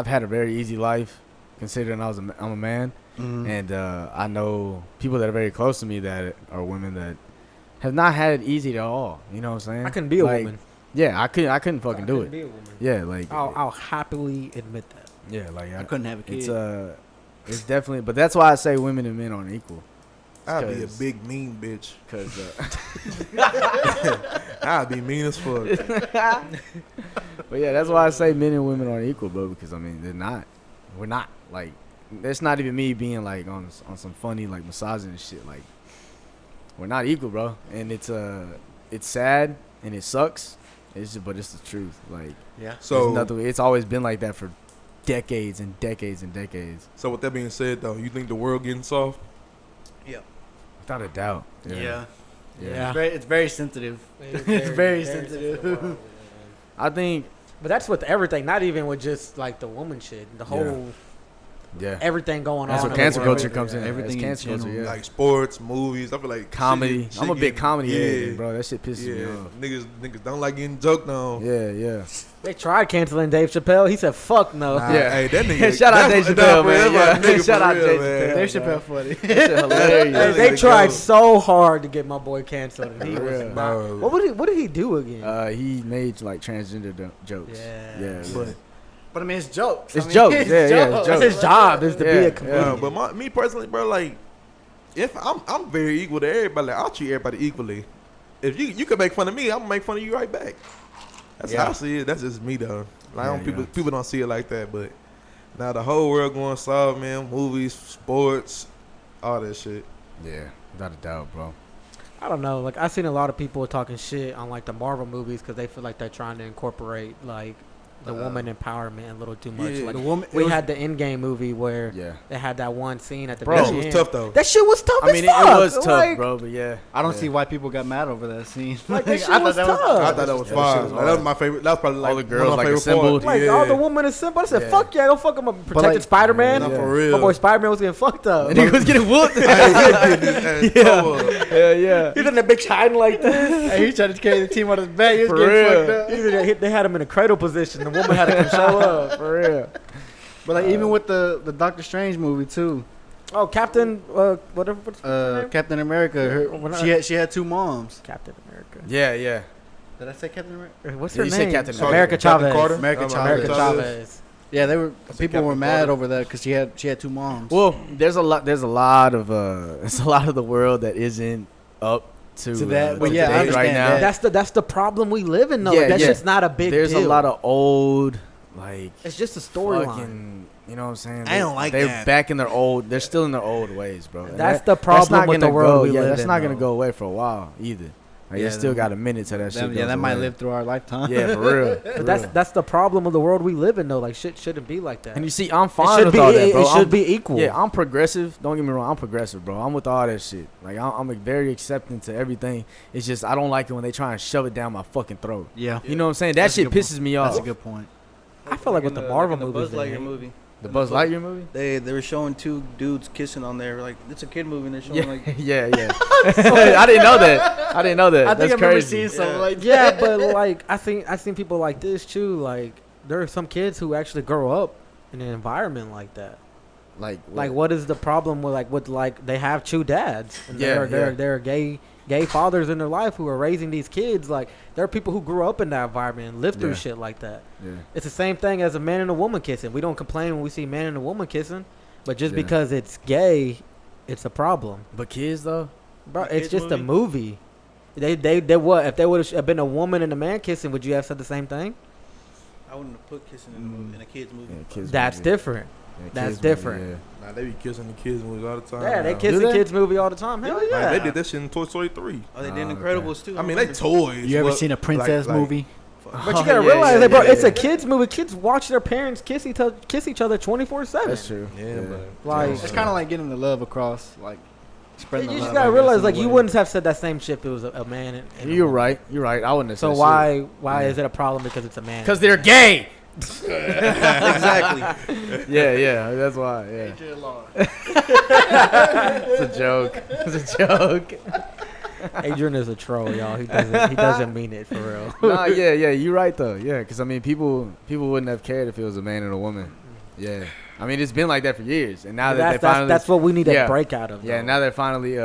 had a very easy life considering I'm a man. Mm-hmm. And I know people that are very close to me that are women that have not had it easy at all. You know what I'm saying? I couldn't be a Like, woman. Yeah, I couldn't fucking do couldn't it. be a woman. Yeah, like I'll happily admit that. yeah, like I couldn't have a kid. it's definitely, but that's why I say women and men aren't equal. I'd be a 'Cause- big mean bitch. Cause I'd be mean as fuck. but yeah, that's why I say men and women aren't equal, bro. Because I mean, they're not. We're not. Like, it's not even me being like on some funny like misogynist shit. Like, we're not equal, bro. And it's sad and it sucks. But it's the truth. Like, yeah. So, it's always been like that for decades and decades and decades. so with that being said, though, you think the world getting soft? Without a doubt. Yeah. Yeah. It's very sensitive. It's very sensitive. I think. But that's with everything, not even with just like the woman shit. The whole Yeah. everything going That's on. where in the cancel world. culture comes in. Everything in That's cancel culture, general. yeah. Like sports, movies. I feel like Comedy. shit I'm a big getting- comedy yeah, head, bro. That shit pisses me Yeah, off. niggas don't like getting joked on. Yeah, yeah. They tried canceling Dave Chappelle. He said, "Fuck no." Nah, Yeah. hey, that nigga. Shout out that's- Dave nah, Chappelle, bro, man. that's my Yeah. nigga Shout for out real, Dave man. Chappelle. Dave Chappelle funny. That shit hilarious. That They nigga tried go. so hard to get my boy canceled, and he For was real. not. Bro. What did he do again? He made like transgender jokes. Yeah. Yeah. But But I mean, it's jokes. It's I mean, jokes. Yeah, yeah, it's That's jokes. his job is to be Yeah, a yeah. comedian. but me personally, bro, like if I'm very equal to everybody. Like, I'll treat everybody equally. If you can make fun of me, I'm gonna make fun of you right back. That's how I see it. That's just me though. Like, I don't, Yeah, people don't see it like that, but now the whole world going soft, man. Movies, sports, all that shit. Yeah, without a doubt, bro. I don't know. Like, I've seen a lot of people talking shit on like the Marvel movies because they feel like they're trying to incorporate like the woman empowerment a little too much. yeah. Like The woman. we had the Endgame movie where Yeah. they had that one scene at the Bro. That very shit was end. tough though. That shit was tough I mean, as fuck. it was tough, Like, bro. But yeah, I don't yeah. see why people got mad over that scene. Like, that shit I thought was that tough. I thought that was Yeah, fire. that shit was Like, that was my favorite. That was probably like All the one girls, of my like, favorite assembled. parts. Like, all the women assembled. I said, Yeah. fuck yeah, go fuck him. Protected like- Spider-Man. Nah, Yeah. for real. My boy Spider-Man was getting fucked up. And he was getting whooped. Yeah. Yeah, yeah. He's in the big shine like this. Hey, he tried to carry the team on his back. He was For getting real. fucked up. They had him in a cradle position. The woman had to come show up. For real. But like even with the Doctor Strange movie too, Oh, Captain, whatever. What's her name? Captain America. She had 2 moms. Captain America. Yeah. Did I say Captain America? What's Yeah, her you name? said Captain America Captain Chavez. Carter? America America Chavez. Chavez. Yeah, they were. That's People were Captain mad Carter. over that because she had 2 moms. Well, there's a lot of it's a lot of the world that isn't up to that, but to yeah, I date understand right now. that. That's the problem we live in though. Yeah, Like, that yeah. shit's not a big There's deal. a lot of old like It's just a storyline. fucking, you know what I'm saying? I don't like they're that. back in their old. They're still in their old ways, bro. And That's the problem not with the gonna world go, we yeah, live that's in, not gonna though. go away for a while either. Like, Yeah, it still them- got a minute till that shit goes that might away. live through our lifetime. Yeah, for real. For But real. that's the problem of the world we live in though. Like shit shouldn't be like that. And you see, I'm it fine should with be all that, bro. it should I'm- be equal. Yeah, I'm progressive. Don't get me wrong. I'm progressive, bro. I'm with all that shit. Like, I'm like, very accepting to everything. It's just I don't like it when they try and shove it down my fucking throat. Yeah. You know what I'm saying? That That's a shit good pisses me off. That's a good point. I feel like with the Marvel movies, Buzz they Lightyear ain't. movie. The Buzz Lightyear movie? They were showing 2 dudes kissing on there. Like, it's a kid movie, and they're showing, Yeah, like... yeah. I didn't know that. I didn't know that. I think That's I remember crazy. seeing something Yeah. like that. Yeah, but like I seen people like this too. Like there are some kids who actually grow up in an environment like that. Like, What is the problem with they have 2 dads and Yeah, there are gay fathers in their life who are raising these kids. Like there are people who grew up in that environment and lived through Yeah. shit like that. Yeah. It's the same thing as a man and a woman kissing. We don't complain when we see a man and a woman kissing, but just Yeah. because it's gay, it's a problem. But kids though, Bro, The it's kids just a movie? movie. They what? If they would have been a woman and a man kissing, would you have said the same thing? I wouldn't have put kissing in a movie, in a kid's movie. yeah, kids. That's movie. different. Yeah, That's kids movie, different. Nah, they be kissing the kids movies all the time. Yeah, they now. kiss Do the they? kids movie all the time. Hell Like, yeah. they did that shit in Toy Story 3. Oh, they did okay. Incredibles, too. I mean, they toys. You ever but, seen a princess like- movie? But you Oh, gotta yeah, realize yeah, that, bro. yeah, It's yeah. a kids movie. Kids watch their parents kiss each other 24/7. That's true. Yeah, but Like, It's kind of like getting the love across, like spreading the you love. just gotta I guess, realize, in like, a you way. wouldn't have said that same shit if it was a man. And a You're woman. right. You're right. I wouldn't have So said why Yeah. is it a problem because it's a man? Because they're gay. Exactly. Yeah. That's why. Yeah. It's a joke. It's a joke. Adrian is a troll, y'all. He doesn't mean it for real. Nah, yeah. You're right though. Yeah, because I mean, people wouldn't have cared if it was a man and a woman. Yeah. I mean, it's been like that for years, and now that they finally, that's what we need Yeah. to break out of. yeah, though. now they're finally,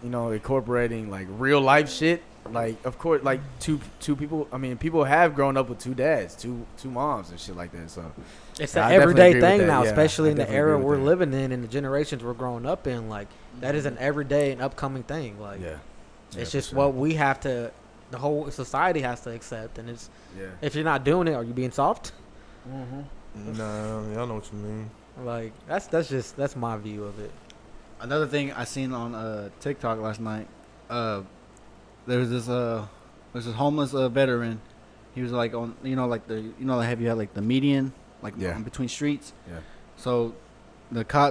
incorporating like real life shit. Like, of course, like two people. I mean, people have grown up with 2 dads, two moms, and shit like that. So It's I an definitely everyday agree with thing that, now, yeah. especially I in the definitely era agree with we're that. living in and the generations we're growing up in. Like that is an everyday and upcoming thing. Like yeah, it's for just sure. what we have to. The whole society has to accept, and it's Yeah. if you're not doing it, are you being soft? nah, y'all know what you mean. Like that's my view of it. Another thing I seen on TikTok last night, there was this homeless veteran. He was like on like have you had like the median like Yeah. in between streets. Yeah. So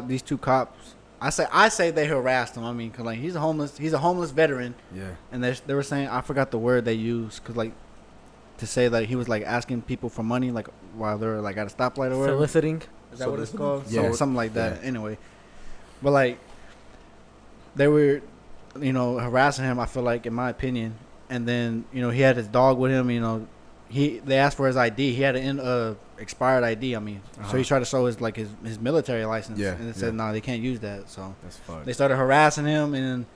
these 2 cops, I say they harassed him. I mean, 'cause like he's a homeless veteran, Yeah. and they were saying, I forgot the word they used, 'cause like to say that he was like asking people for money like while they were like at a stoplight or whatever. Soliciting. Is that what it's called? Yeah. So, something like that. Anyway, but like they were, harassing him. I feel like, in my opinion, and then he had his dog with him. They asked for his ID. He had an expired ID. I mean, so he tried to show his military license. Yeah, And it said no, they can't use that. So That's fucked. they started harassing him, and then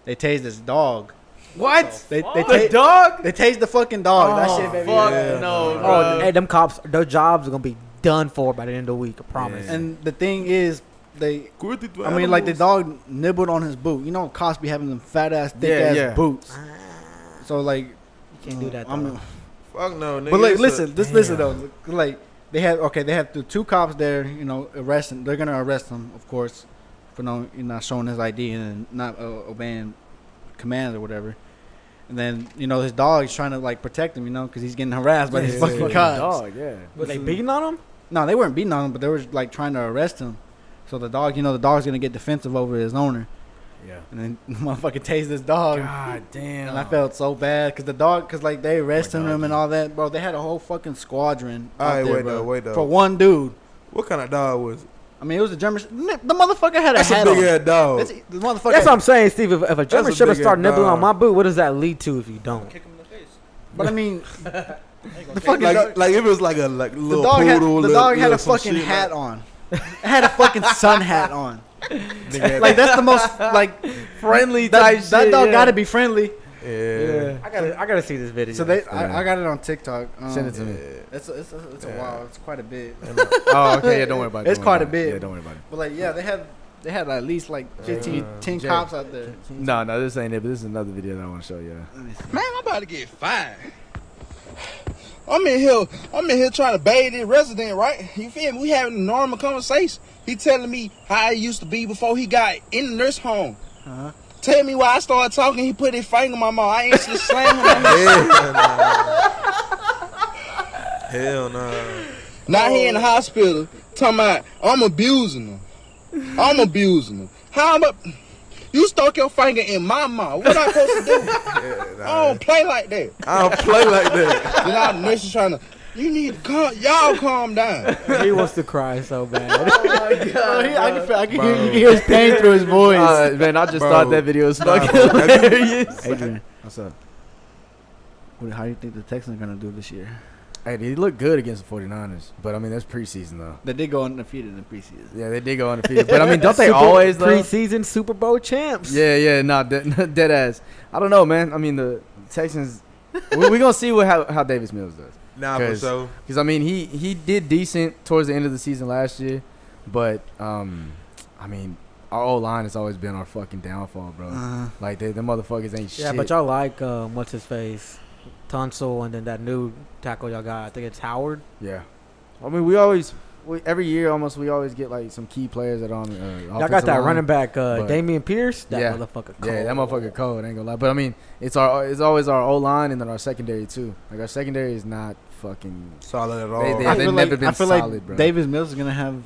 they tased his dog. What? They The dog? They tased the fucking dog. That shit, baby. Fuck Yeah. no, Oh, bro. hey, them cops, their jobs are gonna be done for by the end of the week. I promise. Yeah. And the thing is, the The dog nibbled on his boot. Cops be having them fat ass, thick Yeah, ass yeah. boots. So like, You can't do that. Though. I mean, Fuck no, nigga. but like, it's listen though. Like, they have 2 cops there. Arresting. They're gonna arrest him, of course, for not showing his ID and not obeying commands or whatever. And then his dog is trying to like protect him, because he's getting harassed by these fucking cops. Dog, yeah. Were they beating on him? No, they weren't beating on him, but they were like trying to arrest him. So the dog, the dog's gonna get defensive over his owner. Yeah. And then the motherfucker tased this dog. God damn. And I felt so bad because like they arrested dog, him and all that, bro. They had a whole fucking squadron. All out right, there, wait bro, though. for one dude. What kind of dog was it? I mean, it was a German. The motherfucker had a That's hat a big on. ass dog. The motherfucker. That's what I'm saying, Steve. If a German a Shepherd big start ass nibbling on dog. my boot, what does that lead to if you don't? Kick him in the face. But I mean, the fucking dog, Like if it was like a the little dog poodle. had a some fucking shit, hat like- on. It had a fucking sun hat on. Like that's the most like friendly that, type that shit. dog yeah. gotta be friendly. Yeah. I gotta see this video. So I got it on TikTok. Send it to me. It's a while. It's quite a bit. Oh, okay. Yeah, don't worry about it. It's Don't quite worry a about it. bit. Yeah, don't worry about it. But like, yeah, they had at least like 10 cops out there. No, this ain't it. But this is another video that I want to show you. Man, I'm about to get fined. I'm in here trying to bathe this resident, right? You feel me? We having a normal conversation. He telling me how he used to be before he got in the nurse home. Tell me why I started talking. He put his finger in my mouth. I instantly slammed him. Hell no. Now he in the hospital talking about I'm abusing him. How am I? You stuck your finger in my mouth. What I supposed to do? I don't play like that. I don't play like that. Then our nurse is trying to. You need to calm down. He wants to cry so bad. I can hear his pain through his voice. Man, I just Bro. thought that video was fucking Bro. hilarious. Adrian, What's up? how do you think the Texans are gonna do this year? Hey, they look good against the 49ers. But, I mean, that's preseason, though. They did go undefeated in the preseason. Yeah, they did go undefeated. But, I mean, don't they always, though? Preseason Super Bowl champs. Yeah, nah, dead ass. I don't know, man. I mean, the Texans, we're going to see how Davis Mills does. Nah, for sure. Because, I mean, he did decent towards the end of the season last year. But, I mean, our O-line has always been our fucking downfall, bro. Like, them motherfuckers ain't shit. Yeah, but y'all like, what's his face? Tunsil, and then that new tackle y'all got. I think it's Howard. Yeah. I mean, every year almost, we always get, like, some key players that are on Y'all got that line. running back, but- Damian Pierce. That Yeah. motherfucker cold. Yeah, that motherfucker cold. Ain't gonna lie. But I mean, it's always our O line and then our secondary too. Like our secondary is not fucking. Solid at all. They've never been I feel solid, like bro. Davis Mills is gonna have.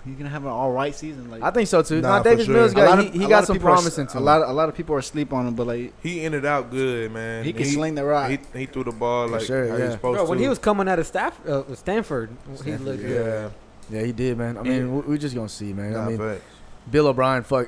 He's gonna have an all right season. Like I think so too. Nah, No, Davis for Mills sure. got a he lot got of some people are- promise into a him. lot of people are asleep on him, but like He ended out good, man. he can sling the rock. He threw the ball like sure, how yeah. he's supposed Bro, to. when he was coming out of Stanford, he looked good. Yeah. Yeah, he did, man. I mean, we're just gonna see, man. Nah, I mean, facts. Bill O'Brien, fuck.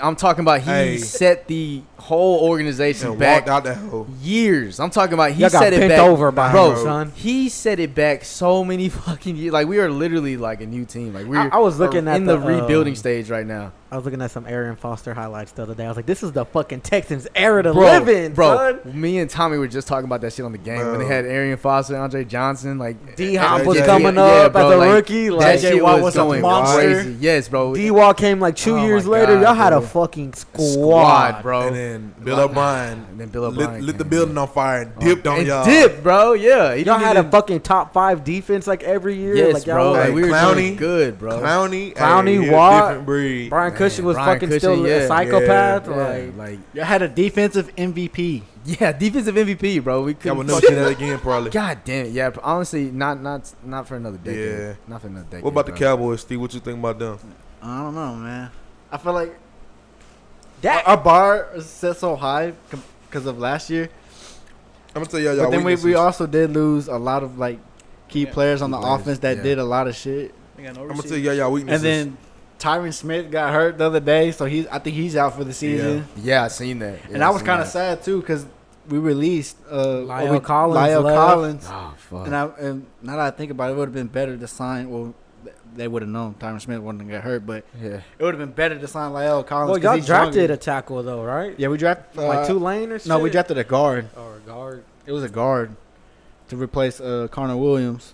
I'm talking about he set the whole organization And back walked out that hole. years. I'm talking about he Y'all got set it bent back over by bro. him, son. He set it back so many fucking years. Like we are literally like a new team. Like we're I was looking at in the rebuilding stage right now. I was looking at some Arian Foster highlights the other day. I was like, this is the fucking Texans era to live in, bro. son. Me and Tommy were just talking about that shit on the game when they Bro. had Arian Foster, Andre Johnson, like D-Hop Yeah, was yeah, coming yeah, up bro, as a like, rookie. that Like, shit J. Watt was was a going monster. crazy. Yes, bro. D-Wall came like 2 Oh years my later. God, Y'all had a bro. fucking Squad, squad. bro. And then Bill O'Brien. And then Bill O'Brien lit the came building in. on fire and dipped on and y'all. Dip, bro. Yeah, he Y'all didn't had a even- fucking top 5 defense like every year. Yes, like, y'all bro. was- Like, Hey, we were Clowney. doing good, bro. Clowney, Clowney, he a Watt, different breed. Brian Cushing was Brian fucking Cushing, still yeah. a psychopath. Yeah, like you had a defensive MVP. yeah, defensive MVP, bro. We Y'all couldn't will never fucking- see that again, probably. God damn it. Yeah, but honestly, not for another decade. Yeah. Not for another decade. What about the bro. Cowboys, Steve? What you think about them? I don't know, man. I feel like That our bar is set so high because of last year. I'm gonna tell y'all. But then we weaknesses. also did lose a lot of like key players on the players, offense that yeah. did a lot of shit. I'm gonna tell y'all And weaknesses. then Tyron Smith got hurt the other day, so I think he's out for the season. Yeah, I seen that. Yeah, And I was seen kind of that. sad too because we released Lyle Collins Lyle left. Collins. Oh fuck. And now that I think about it, it would have been better to sign. Well, they would have known Tyron Smith wasn't gonna get hurt, but Yeah. it would have been better to sign Lyle Collins. well, 'cause y'all he's drafted younger. a tackle though, right? Yeah, we drafted Like Tulane or shit? No, we drafted a guard. Or a guard. It was a guard to replace Connor Williams.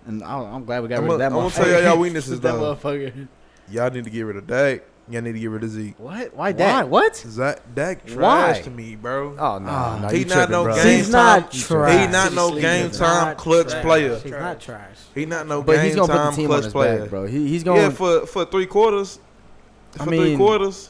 And I'm glad we got rid of that I'm gonna motherfucker. tell y'all weaknesses that though. motherfucker. Y'all need to get rid of Dak. Y'all need to get rid of Zeke. What? Why that? What? Dak trash Why? to me, bro. Oh no, no, He you not tripping, no bro. game He's not time. trash. He not no He's game not time clutch trash. player. He's not trash. He not no But game he's gonna put time the team on clutch his player. back, bro. He's going. Yeah, for 3 quarters. I For mean, 3 quarters.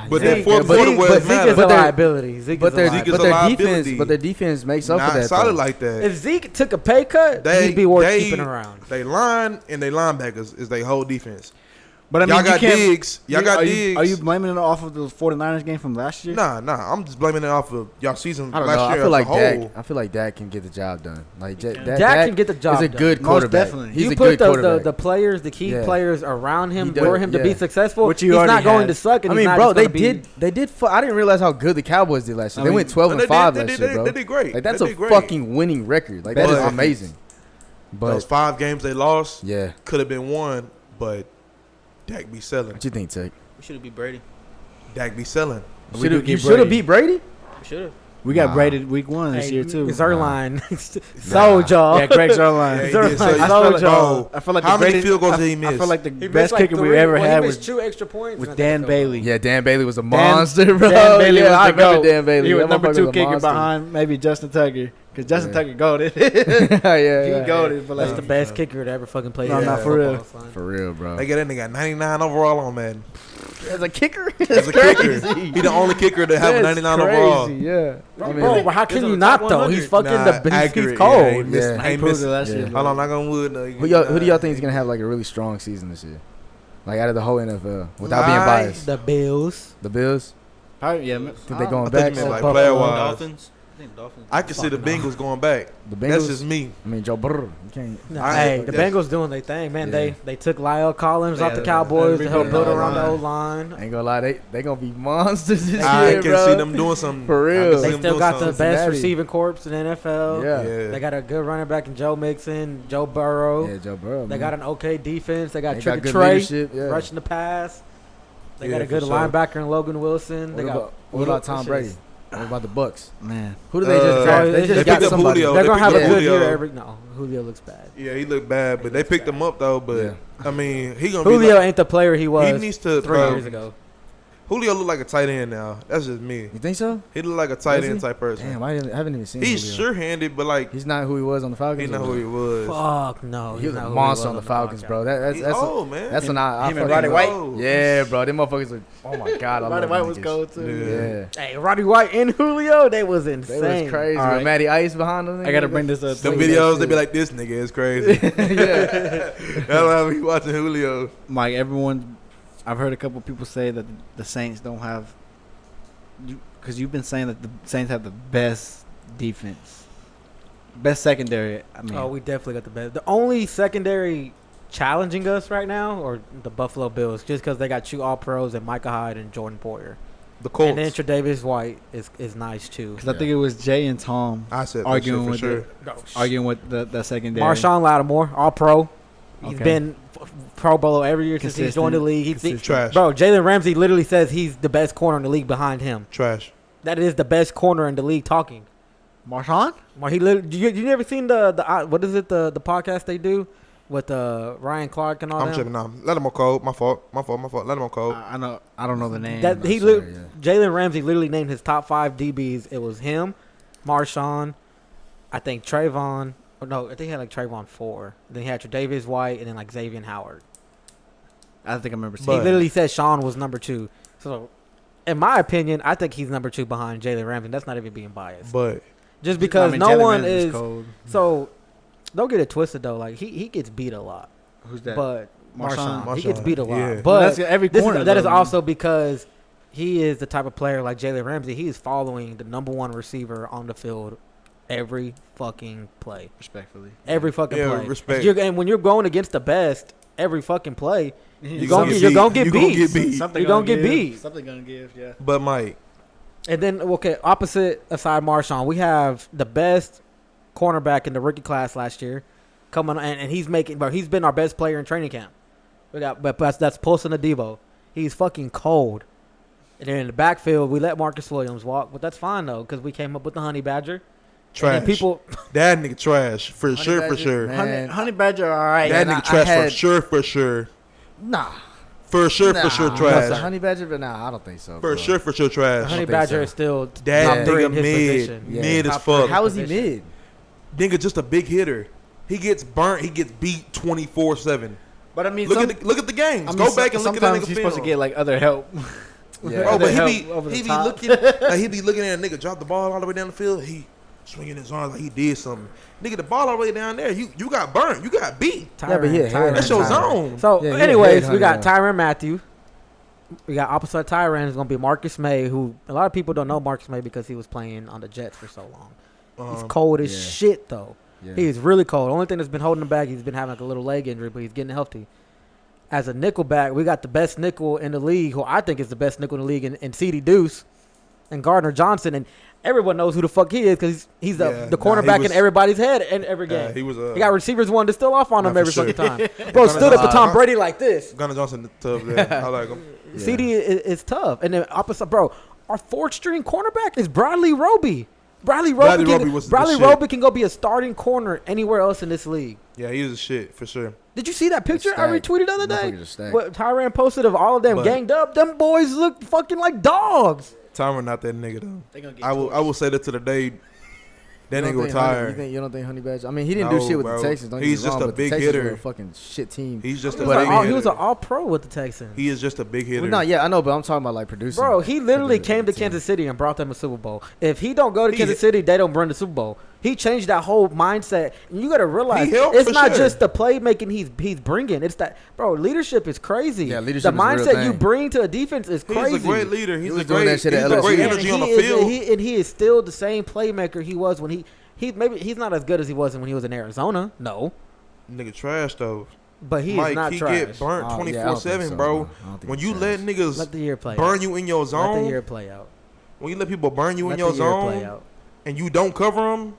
But yeah, that fourth but quarter Zeke- was but Zeke matter. is a But they're- liability. Zeke but is a their Zeke is but a their liability. defense, but their defense makes up for Not that. solid though. like that. If Zeke took a pay cut, he'd be worth keeping around. They line and they linebackers is they whole defense. But I mean, Y'all you got can't- Diggs. Y'all got are Diggs. Are you blaming it off of the 49ers game from last year? Nah. I'm just blaming it off of y'all season I don't last know. year I feel as like a whole. Dak. I feel like Dak can get the job done. Like Dak can get the job He's a done. good Most quarterback. definitely. He's you a put good the quarterback. players, the key Yeah. players around him He does, for him to be yeah. successful. Which He's you not already going had. to suck. And I he's mean, not bro, just they gonna be- did. I didn't realize how good the Cowboys did last year. I They mean, went 12 They and 5 did- last they year, did- bro. they did great. Like that's They a did great. fucking winning record. Like that But- is amazing. But Those 5 games they lost yeah, could have been won, but Dak be selling. What you think, Tech? We should have beat Brady. Dak be selling. You should have beat Brady. We should have. We got braided week 1 this year too. Zerline sold y'all. Yeah, Greg Zerline. Yeah, he did. So, I feel like how the many field goals did he miss? I feel like the best kicker we ever had was 2 extra points with Dan Bailey. Yeah, Dan Bailey was a monster, bro. Dan Bailey was I the remember GOAT. Dan Bailey. He was That number motherfucker 2 was a kicker monster. behind maybe Justin Tucker. Because Justin Tucker goated. yeah. He goated. But That's like, the best kicker to ever fucking play. No, not for real. For real, bro. They got that nigga 99 overall on Madden. As a kicker? As a kicker, he the only kicker to have a 99 overall. Yeah. Bro, how can you not though? He's fucking he's accurate. cold. Yeah, he missed. Yeah. He proved missed. it last year. Hold on, knock on wood. Who do y'all think is gonna have like a really strong season this year? Like out of the whole NFL, without being biased. The Bills. The Bills. Probably, yeah. Think they going I back? think you meant like Buffalo. player wise. Dolphins. I think Dolphins. I can see the Bengals going back. The That's Bengals. just me. I mean, Joe Burrow. You can't. No, I- hey, the that's- Bengals doing their thing, man. Yeah. They took Lyle Collins off the Yeah, Cowboys to help rebuild build the around the line. O line. Ain't gonna lie, they gonna be monsters this I year, can bro. see them doing something. For real. I can see They them still doing got the something. best Cincinnati. receiving corps in the NFL. Yeah. Yeah. They got a good running back in Joe Mixon, Joe Burrow. Yeah, Joe Burrow. They man. got an okay defense. They got They Tricky got good Trey leadership, yeah. rushing the pass. They Yeah, got a good for sure. linebacker in Logan Wilson. They What about Tom Brady? What about the Bucks? Man. Who do they just draft? they They just just got got somebody. Julio. They're They gonna have a picked up good year Julio. every. No, Julio looks bad. Yeah, he looked bad, but they picked him up though. But Yeah. I mean, he gonna Julio be like, ain't the player he was needs to 3 bro. years ago. Julio look like a tight end now. That's just me. You think so? He look like a tight Does end he? type person. Damn, I haven't even seen. He's Julio. sure-handed, but like He's not who he was on the Falcons. he know or who he was. Fuck no, He was not a who monster was on the Falcons, podcast. bro. That's He's that's old, man. that's when I Him and fucking Roddy White? old. Yeah, bro. Them motherfuckers were. Oh my god, I Roddy love White them was niggas. cold too. Yeah, Hey, Roddy White and Julio, they was insane. they was crazy. All With right. Matty Ice behind them. I gotta bring this up. Them too. videos, they be like, this nigga is crazy. yeah. That's why I be watching Julio. Mike, everyone, I've heard a couple people say that the Saints don't have, because you've been saying that the Saints have the best defense, best secondary. I mean, Oh, we definitely got the best. The only secondary challenging us right now are the Buffalo Bills, just because they got 2 All-Pros and Micah Hyde and Jordan Poyer. The Colts. And then Tre'Davious White is nice too. because I think it was Jay and Tom I said arguing that with shit for sure. arguing with the secondary. Marshawn Lattimore, All-Pro. He's Okay. been Pro Bowler every year since he's joined the Consistent. league. Consistent. Trash. Bro, Jalen Ramsey literally says he's the best corner in the league behind him. Trash. That is the best corner in the league talking. Marshawn? Well, he literally, you never seen the what is it, the podcast they do with Ryan Clark and all I'm that? tripping now. Let him on code. My fault. Let him on code. I know. I don't know the name. That he sorry, lit- Jalen Ramsey literally named his top 5 DBs. It was him, Marshawn, I think Trayvon. Or no, I think he had like Trayvon 4. Then he had Tre'Davious White and then like Xavier Howard. I think I remember He seeing. But- literally said Sean was number 2. So, in my opinion, I think he's number 2 behind Jalen Ramsey. That's not even being biased. But Just because I mean, no Jalen one Ramsey's is. cold. So, don't get it twisted though. Like he gets beat a lot, Who's that? but Marshawn. he gets beat a lot. Yeah. But That's every corner. that is though. also because he is the type of player like Jalen Ramsey. He is following the number 1 receiver on the field every fucking play. respectfully. Every fucking Yeah, play. respect. And when you're going against the best every fucking play, You're gonna get- you're gonna get beat. Something You're gonna get beat. Something gonna give. Yeah. but Mike, And then, okay, opposite aside Marshawn, we have the best cornerback in the rookie class last year coming, and he's making, bro, he's been our best player in training camp. We got, but that's Pulson Adebo. He's fucking cold. And then in the backfield, we let Marcus Williams walk, but that's fine though, because we came up with the Honey Badger. trash. And then people, That nigga trash for sure. Badger, For sure. man. Honey Badger, all right. That Yeah, nigga I trash had- for sure. For sure. Nah. For sure. Nah. For sure. That's Trash. a Honey Badger, but nah, I don't think so. For bro. sure. For sure. the Trash. Honey think Badger so. is still That top 3 nigga in his mid. position. Yeah. Mid as Top 3 fuck. How is he position. mid? Nigga, just a big hitter. He gets burnt. He gets beat 24/7. But I mean, Look at the games. I mean, Go back and look at that sometimes nigga he's film. supposed to get like other help. Yeah. Bro, but Other he help over the be top. looking like he be looking at a nigga drop the ball all the way down the field. He swinging his arms like he did something. Nigga, the ball all the way down there. You got burnt. You got beat. Yeah, but yeah, Tyrann, That's your Tyrann. zone. So, Yeah, anyways, yeah, we got yeah. Tyrann Mathieu. We got opposite Tyrann is going to be Marcus May, who a lot of people don't know Marcus May because he was playing on the Jets for so long. He's cold as yeah. shit, though. Yeah. He's really cold. The only thing that's been holding him back, he's been having like a little leg injury, but he's getting healthy. As a nickel back, we got the best nickel in the league, who I think is the best nickel in the league, in CD Deuce. and Gardner Johnson, and everyone knows who the fuck he is because he's the cornerback in everybody's head in every game. He got receivers wanting to steal off on him every fucking time. Bro, Gunnar stood up to Tom Brady like this. Gunnar Johnson tough. Yeah, I like him. CD is tough, and then opposite, bro. Our fourth string cornerback is Bradley Roby. Bradley Roby can go be a starting corner anywhere else in this league. Yeah, he was a shit for sure. Did you see that picture I retweeted the other day? What Tyrann posted of all of them ganged up. Them boys look fucking like dogs. Tyrann not that nigga though. I will say that to the day that nigga retired. You don't think Honey Badger? I mean, he didn't do shit with the Texans. He's just a big hitter. A fucking shit team. He's just a big hitter. He was an all-pro with the Texans. He is just a big hitter. Well, I know, but I'm talking about like producing. Bro, he literally came to Kansas City and brought them a Super Bowl. If he don't go to Kansas City, they don't bring the Super Bowl. He changed that whole mindset. And you got to realize it's not just the playmaking he's bringing. It's that, bro, leadership is crazy. Yeah, leadership the mindset you bring to a defense is crazy. He's a great leader. He's a great energy on the field. He is still the same playmaker he was when maybe he's not as good as he was when he was in Arizona. No. Nigga trash though. But he is not trash. He get burnt 24/7, bro. When you let niggas let the year play burn out. You in your zone. Let the year play out. When you let people burn you in your play zone out. and you don't cover them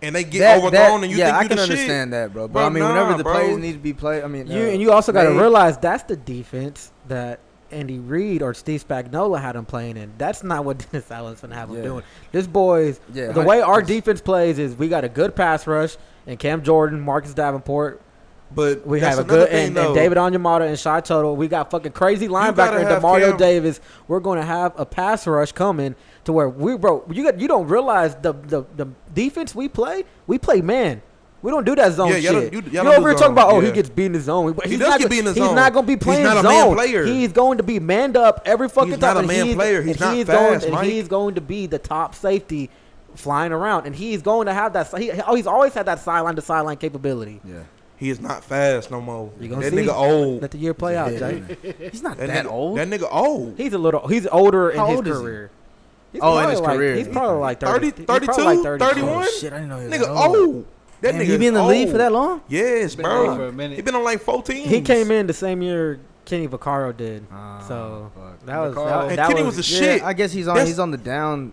and they get overthrown and you think you the shit. Yeah, I can understand that, bro. But I mean, whenever the plays need to be played, I mean, you also got to realize that's the defense that Andy Reid or Steve Spagnuolo had him playing in. That's not what Dennis Allen's gonna have him doing. This boys, the way our defense plays is we got a good pass rush and Cam Jordan, Marcus Davenport. But we have a good and David Onyemata and Shy Toto. We got fucking crazy linebacker and DeMario Davis. We're going to have a pass rush coming to where you don't realize the defense we play man. We don't do that zone shit. You're over here talking about he gets beat in the zone. He's not going to be playing zone. He's not a man player. He's going to be manned up every fucking time. He's not a man player. He's not fast, Mike. He's going to be the top safety flying around, and he's going to have that. He's always had that sideline to sideline capability. Yeah. He is not fast no more. That nigga old. Let the year play out, Jay. He's not that old. That nigga old. He's older in his career. In his career. He's probably like 30, 32, 31? Oh, shit, I didn't know he was nigga old. That nigga he been in the league for that long? Yes, bro. For a minute. He been on like 14. He came in the same year Kenny Vaccaro did. So Kenny was a shit. I guess he's on the downward.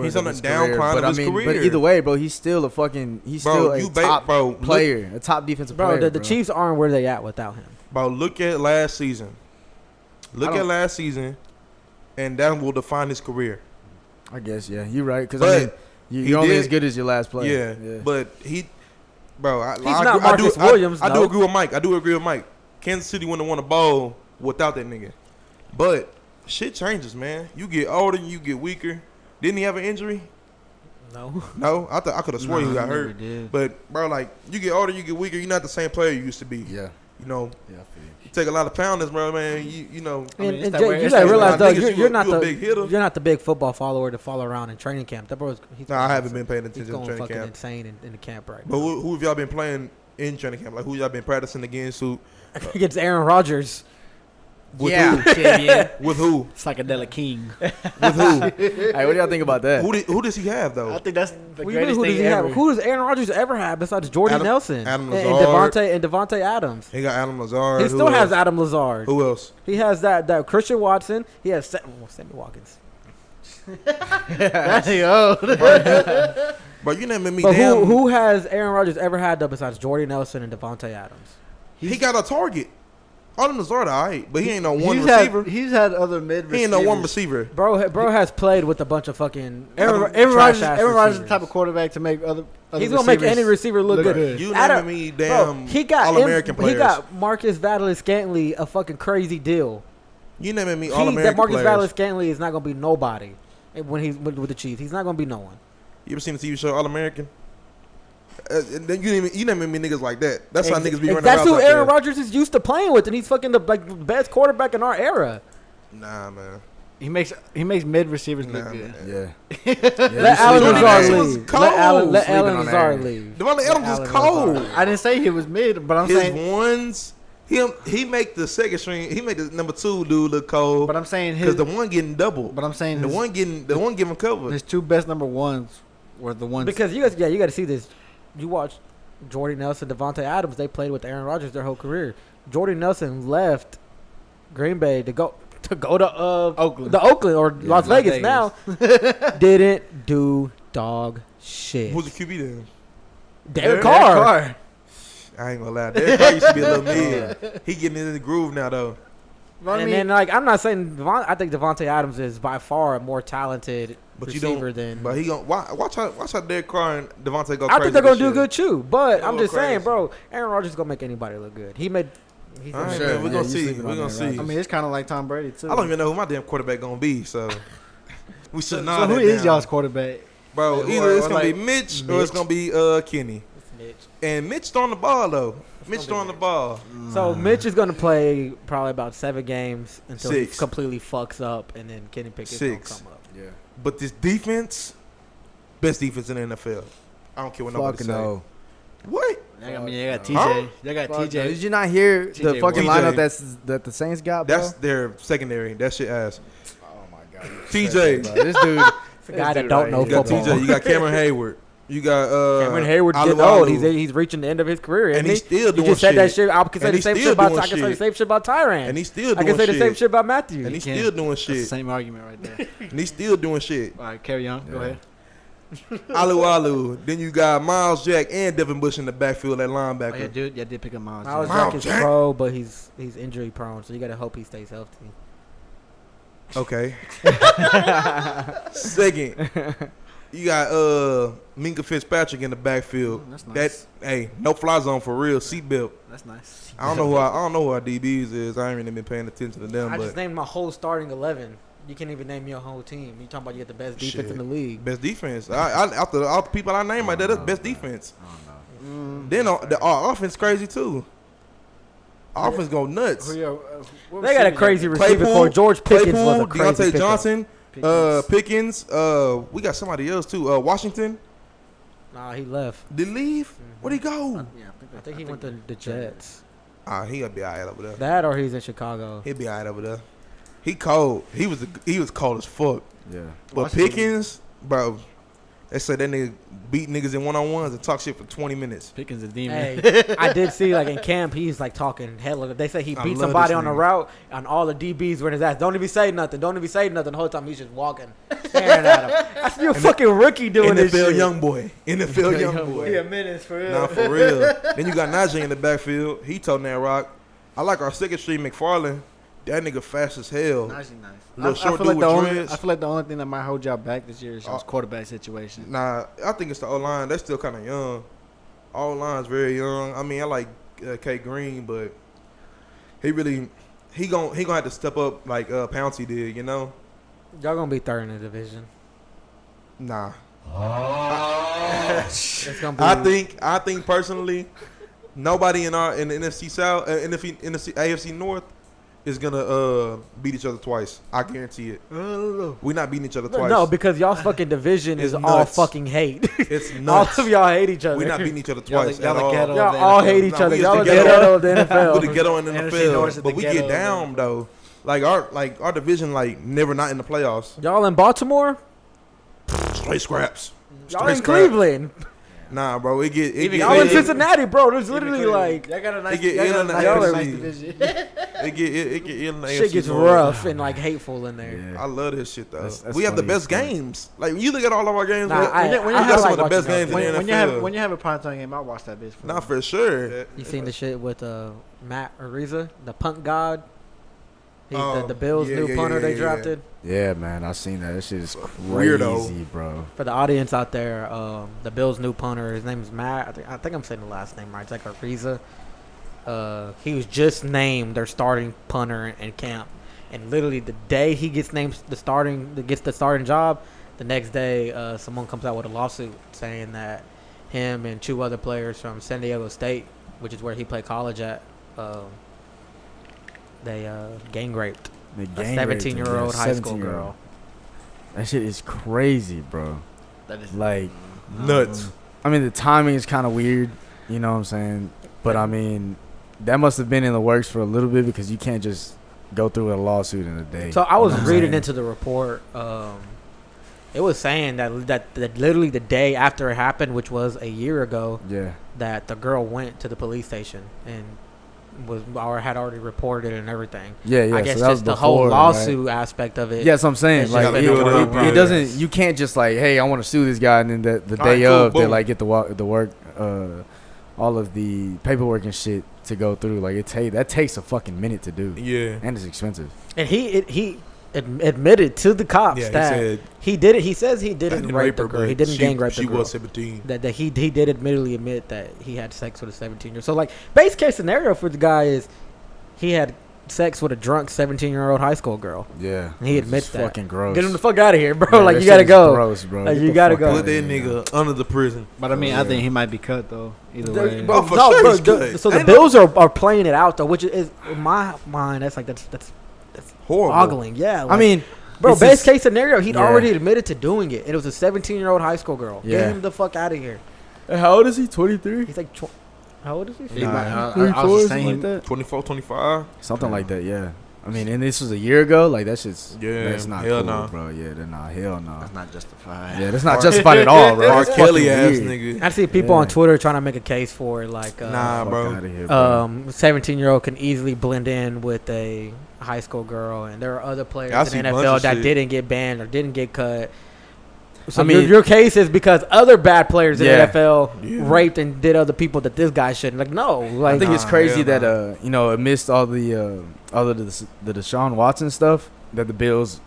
He's on the down climb of his career. But either way, bro, he's still a top player, a top defensive player. Bro, the Chiefs aren't where they at without him. Bro, look at last season. And that will define his career. I guess, yeah, you're right. Because you're only as good as your last play. Yeah. But he's not Marcus Williams. I do agree with Mike. Kansas City wouldn't have won a bowl without that nigga. But shit changes, man. You get older, you get weaker. Didn't he have an injury? No. I could have sworn he got hurt. But bro, like you get older, you get weaker. You're not the same player you used to be. Yeah. You know. Yeah. You take a lot of pounders, bro, man. You know. You gotta realize though, you're not the big hitter. You're not the big football follower to follow around in training camp. That bro's. I haven't been paying attention to training camp. He's going fucking insane in the camp right now. But who have y'all been playing in training camp? Like who y'all been practicing against? Against Aaron Rodgers. With who? With who? Psychedelic King. With who? Hey, what do y'all think about that? Who does he have though? I think that's the greatest thing ever. Who does Aaron Rodgers ever have besides Jordy Nelson Adam and Devontae Adams? He got Adam Lazard. He still has Adam Lazard. Who else? He has that Christian Watson. He has Sammy Watkins. That's old. But you never me. But who has Aaron Rodgers ever had though besides Jordy Nelson and Devontae Adams? He got a target. Adam Lazard, all right, but he ain't no one receiver. He's had other mid receivers. He ain't no one receiver. Bro has played with a bunch of fucking Aaron Rodgers is the type of quarterback to make other he's going to make any receiver look good. You never me damn All-American players. He got Marcus Valdes-Scantling a fucking crazy deal. You never me All-American Marcus players. Valdes-Scantling is not going to be nobody when he's with the Chiefs. He's not going to be no one. You ever seen the TV show All-American? And then you never meet niggas like that. That's how niggas be running around. That's who Aaron Rodgers is used to playing with, and he's fucking the best quarterback in our era. Nah, man. He makes mid receivers look good. Yeah. Let Allen Lazard leave. Let Allen Lazard leave. Devontae Adams was cold. I didn't say he was mid, but I'm saying his ones. He make the second string. He make the number 2 dude look cold. But I'm saying because the one getting double. But I'm saying the one giving cover. His 2 best number 1s were the ones because you got to see this. You watch Jordy Nelson, Devontae Adams. They played with Aaron Rodgers their whole career. Jordy Nelson left Green Bay to go to go to Oakland. or Las Vegas now. Didn't do dog shit. Who's the QB then? Derek Carr. I ain't gonna lie. Derek Carr used to be a little mid. He getting in the groove now though. And then I'm not saying I think Devontae Adams is by far a more talented receiver than. But he gonna watch how Derek Carr and Devontae go. I crazy think they're gonna this do year. good too. But They'll I'm go just saying, crazy. bro. Aaron Rodgers is gonna make anybody look good. He's All right, sure. man, we're gonna you see. sleeping We're on gonna that, see. right? I mean, it's kind of like Tom Brady too. I don't even know who my damn quarterback gonna be. So we should So not. who is y'all's quarterback? Bro? Or- Either it's or gonna be like Mitch or it's gonna be Kenny. And Mitch throwing the ball though. Mitch throwing the ball. So Mitch is gonna play probably about 7 games until 6. he completely fucks up, and then Kenny Pickett's gonna 6. come up. Yeah. But this defense, best defense in the NFL. I don't care what nobody Fucking say. no. What? I mean, they got TJ. Huh? They got Fuck no. TJ. Did you not hear the TJ fucking Watt. lineup that the Saints got, bro? That's their secondary. That shit ass. Oh my god. TJ. Bro, this dude. It's a guy that don't know You got football. TJ. You got Cameron Hayward. You got Cameron Hayward getting Alu old. Alu. He's reaching the end of his career, And isn't he's he? still You doing just said that shit. shit. I can say And the he's same still shit about. doing I can say the shit. same shit about Tyrann. And he's still I doing can say shit. the same shit about Matthew. And he's can't. still doing That's the shit. same argument right there. And he's still doing shit. All right, carry on. Go ahead. Alu Alu. Then you got Miles Jack and Devin Bush in the backfield at Oh, linebacker. yeah, dude, yeah, did pick up Miles. Miles Jack. Miles Jack is Jack. pro, but he's injury prone, so you gotta hope he stays healthy. Okay. Second, you got Minka Fitzpatrick in the backfield. That's nice. Hey, no fly zone for real. Seatbelt. That's nice. I don't know who our DBs is. I ain't really been paying attention to them. I But just named my whole starting 11. You can't even name your whole team. You talking about you get the best defense in the league. best defense. After all the people I named, like that's best defense. Then our offense crazy too. Our offense go nuts. Who y'all- what They got a receiver crazy y'all receiver Claypool, core. George Pickens was a crazy Deontay pickup. Johnson, Pickens. Pickens. We got somebody else too. Washington. Nah, he left. Did he leave? Where'd he go? Yeah, I think he went to the Jets. He gonna be alright over there. That or he's in Chicago. He'll be alright over there. He cold. He was cold as fuck. Yeah. But Washington. Pickens, bro, they said that nigga beat niggas in one-on-ones and talk shit for 20 minutes. Pickens a demon. Hey, I did see like in camp he's like talking hella. They say he I beat love somebody this on the nigga. route, and all the DBs were in his ass. Don't even say nothing. Don't even say nothing. The whole time he's just walking, staring at him. I see a fucking rookie doing this NFL shit. young boy. NFL young boy. Yeah, minutes for real. Nah, for real. Then you got Najee in the backfield. He toting that rock. I like our second string McFarland. That nigga fast as hell. Nice. Little I short feel like dude the with only. dreads. I feel like the only thing that might hold y'all back this year is y'all's quarterback situation. Nah, I think it's the O-line. They're still kind of young. All line's very young. I mean, I like K Green, but he gonna have to step up like Pouncey did, you know? Y'all gonna be third in the division. Nah. It's gonna be. I think personally, nobody in the NFC South, in the AFC North, is gonna beat each other twice. I guarantee it. We're not beating each other twice. No, because y'all's fucking division is It's all nuts. fucking hate. it's all nuts. of y'all hate each other. We're not beating each other Y'all twice the- y'all at the all. ghetto. Y'all of the all NFL. hate each Nah, other. we Y'all is are the the ghetto. ghetto of the We're the NFL. ghetto in the NFC North is NFL, the but we ghetto get of down though. Like our division never not in the playoffs. Y'all in Baltimore? Straight scraps. Y'all Straight in scraps. Cleveland? Nah, bro. It get Y'all in Cincinnati, bro. There's literally like Y'all got a nice, They get y'all got ill a in the nice, y'all got a nice AFC. division. it get ill in the shit AFC gets North. rough and like hateful in there. Yeah. I love this shit though. That's we have the funny best as fuck. games. Like when you look at all of our games, Nah, we I got I some like of the best watching games in the when NFL. you have a primetime game, I'll watch that bitch. For Not you. for sure. You seen the shit with Matt Ariza, the punt god? He's Oh, the Bills' yeah, new yeah, punter yeah, they yeah. drafted. Yeah, man. I seen that. That shit is crazy, Weirdo. bro. For the audience out there, the Bills' new punter, his name is Matt. I think I'm saying the last name right. It's like Ariza. He was just named their starting punter in camp, and literally the day he gets named the starting job, the next day someone comes out with a lawsuit saying that him and 2 other players from San Diego State, which is where he played college at, they gang raped They a gang raped him, 17-year-old yeah, high school 17-year-old. girl. That shit is crazy, bro. That is Like, Nuts. I mean, the timing is kind of weird. You know what I'm saying? But I mean, that must have been in the works for a little bit because you can't just go through a lawsuit in a day. So I was You know what I'm reading saying? into the report. It was saying that literally the day after it happened, which was a year ago, Yeah. that the girl went to the police station and was or had already reported and everything. Yeah, yeah. I guess so that was just the whole before, lawsuit aspect of it. Yeah, that's what I'm saying. It's Like just it, been a work it process. doesn't. You can't just like, hey, I want to sue this guy, and then the All right, day cool, of they boom. like get the work, all of the paperwork and shit to go through. Like that takes a fucking minute to do. Yeah. And it's expensive. And he admitted to the cops Yeah, he that said he did it. He says he didn't didn't rape rape the her, girl. but He didn't gang rape the she girl. was 17. That he did admittedly admit that he had sex with a 17-year-old. So like base case scenario for the guy is he had sex with a drunk 17-year-old high school girl. Yeah. And he It's admits that. fucking gross. Get him the fuck out of here, bro. Yeah, like that you gotta shit is go. Gross, bro. Like, Get you the gotta fuck go. outta Put that here, nigga under the prison. But I mean, I think he might be cut though. Either way. Bro, for no, sure bro, he's good. so the Ain't Bills are playing it out though, which is in my mind that's Horrible. boggling. Yeah, I like, mean, bro, it's best just- case scenario, he'd Yeah. already admitted to doing it. It was a 17-year-old high school girl. Yeah. Get him the fuck out of here. How old is he? 23. He's like, how old is he? He might- I 34, was just something saying, like that. 24, 25. Something like that. Yeah. I mean, and this was a year ago. Like that's just that's not hell cool, no. bro. Yeah, they're not. Hell no. that's not justified. Yeah, that's not justified at all, bro. R. That's Kelly fucking ass weird. nigga. I see people Yeah. on Twitter trying to make a case for it, like, Nah, Fuck bro. outta here, bro. 17-year-old can easily blend in with a high school girl, and there are other players Yeah, I see in a bunch NFL of that shit. didn't get banned or didn't get cut. So I mean- your case is because other bad players in Yeah. the NFL Yeah. raped and did other people that this guy shouldn't. Like, no, like I think it's Nah, crazy hell that amidst all the Deshaun Watson stuff, that the Bills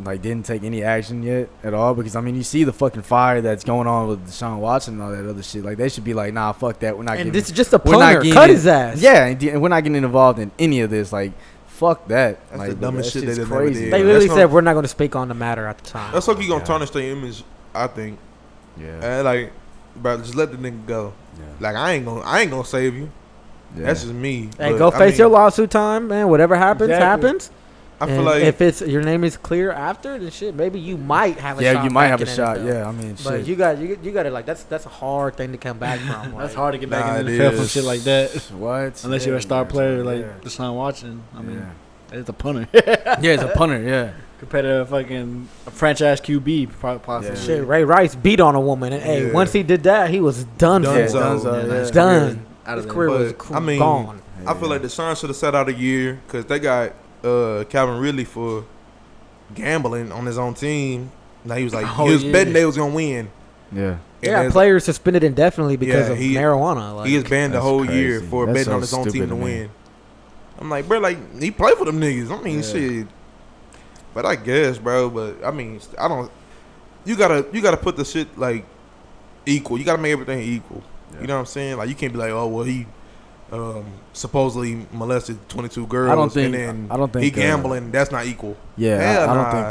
like didn't take any action yet at all. Because I mean, you see the fucking fire that's going on with Deshaun Watson and all that other shit. Like they should be like, nah, fuck that. We're not. and getting, this is just a we're not punter. getting Cut in- his ass. Yeah, and we're not getting involved in any of this. Like, fuck that. That's like, the dumbest that shit shit's they ever crazy. did. They Yeah, literally that's said gonna- we're not going to speak on the matter at the time. That's like you gonna Yeah. tarnish their image, I think. Yeah. And like, bro, just let the nigga go. Yeah. Like I ain't gonna save you. Yeah. That's just me. Hey, But, go I face mean, your lawsuit time, man. Whatever happens, Exactly. happens. I feel And like if it's your name is clear after, then shit, maybe you might have a shot. Yeah, you might back have a in shot. NFL. Yeah, I mean, But shit. you got to like that's a hard thing to come back from. That's like, hard to get back Nah, in the it NFL from is. shit like that. What? Unless you're a star player like Deshaun Watson. I mean, yeah. it's a punter. Yeah, it's a punter. Yeah. Compared to a fucking franchise QB, possibly. Yeah. Shit, Ray Rice beat on a woman, and hey, Yeah. once he did that, he was done. Done, for. Dunzo, yeah. his Done. career out His of career there. was But, I mean, gone. I feel like Deshaun should have sat out a year because they got Calvin Ridley for gambling on his own team. Now he was like Oh, he was yeah. betting they was gonna win. Yeah. And Yeah, there's- players suspended indefinitely because Yeah, of he- marijuana. Like, he is banned the That's whole year crazy. for That's betting so on his own team stupid to to me. win. I'm like, bro, like he played for them niggas. I mean, Yeah. shit. But I guess, bro. But I mean, I don't. You gotta put the shit like equal. You gotta make everything equal. Yeah. You know what I'm saying? Like you can't be like, oh well, he supposedly molested 22 girls. I don't think- And then I don't think, he gambling. That's not equal. Yeah, Hell I don't nah. think